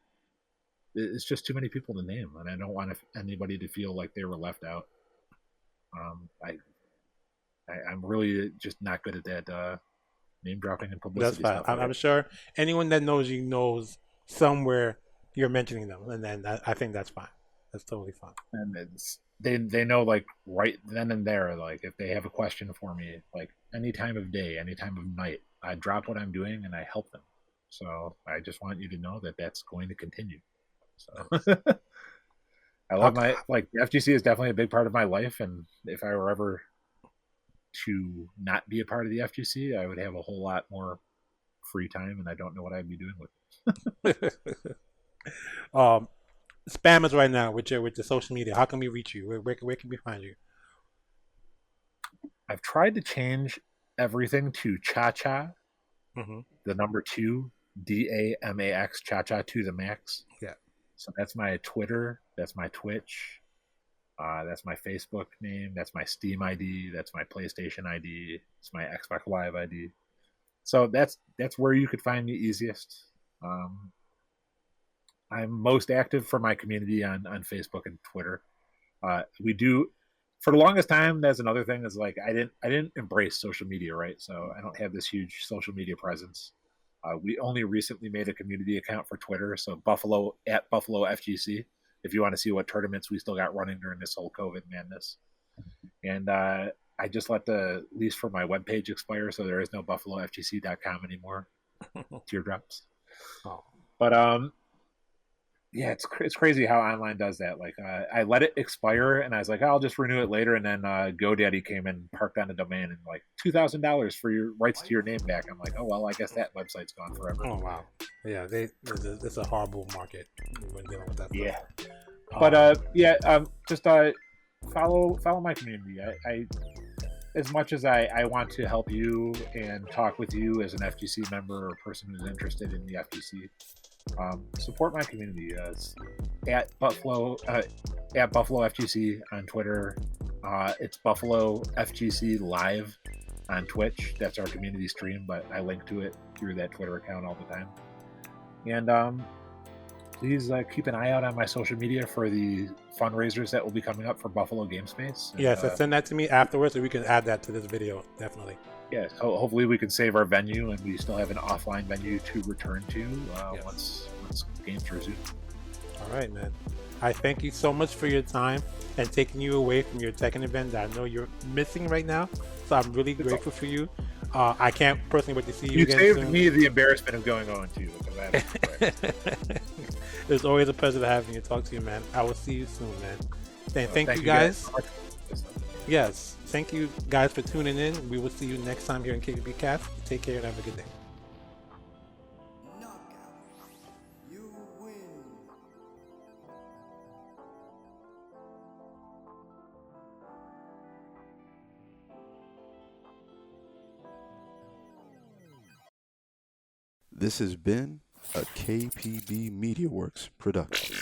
it's just too many people to name, and I don't want anybody to feel like they were left out. I'm really just not good at that name dropping and publicity. That's fine. I'm sure anyone that knows you knows somewhere you're mentioning them, and then I think that's fine. That's totally fine. And they know, like, right then and there, like, if they have a question for me, like, any time of day, any time of night, I drop what I'm doing and I help them. So I just want you to know that that's going to continue. So I love the FGC is definitely a big part of my life, and if I were ever to not be a part of the FGC, I would have a whole lot more free time, and I don't know what I'd be doing with it. Spam us right now with the social media. How can we reach you? Where can we find you? I've tried to change everything to ChaCha, the number 2, DAMAX, ChaCha to the max. Yeah. So that's my Twitter, that's my Twitch, that's my Facebook name, that's my Steam ID, that's my PlayStation ID, it's my Xbox Live ID. So that's where you could find me easiest. I'm most active for my community on Facebook and Twitter. We do, for the longest time, that's another thing, is like I didn't embrace social media, right? So I don't have this huge social media presence. We only recently made a community account for Twitter, so Buffalo FGC, if you want to see what tournaments we still got running during this whole COVID madness. And I just let the lease for my webpage expire, so there is no BuffaloFGC.com anymore. Teardrops. Oh. But yeah, it's crazy how online does that. Like, I let it expire, and I was like, I'll just renew it later. And then GoDaddy came and parked on the domain, and like $2,000 for your rights to your name back. I'm like, oh well, I guess that website's gone forever. Oh wow, yeah, it's a horrible market when dealing with that. Yeah, but just follow my community. I as much as I want to help you and talk with you as an FGC member or person who's interested in the FGC. Support my community at Buffalo FGC on Twitter. It's Buffalo FGC Live on Twitch. That's our community stream, but I link to it through that Twitter account all the time. And please keep an eye out on my social media for the fundraisers that will be coming up for Buffalo Game Space. Yes, send that to me afterwards so we can add that to this video, definitely. Yeah, hopefully we can save our venue, and we still have an offline venue to return to once games resume. All right, man. I thank you so much for your time and taking you away from your Tekken event that I know you're missing right now. So I'm really grateful for you. I can't personally wait to see you again soon. You saved me the embarrassment of going on too. It's always a pleasure to have you and talk to you, man. I will see you soon, man. Thank you guys. Yes, thank you guys for tuning in. We will see you next time here in KPBCast. Take care and have a good day. You win. This has been a KPB Media Works production.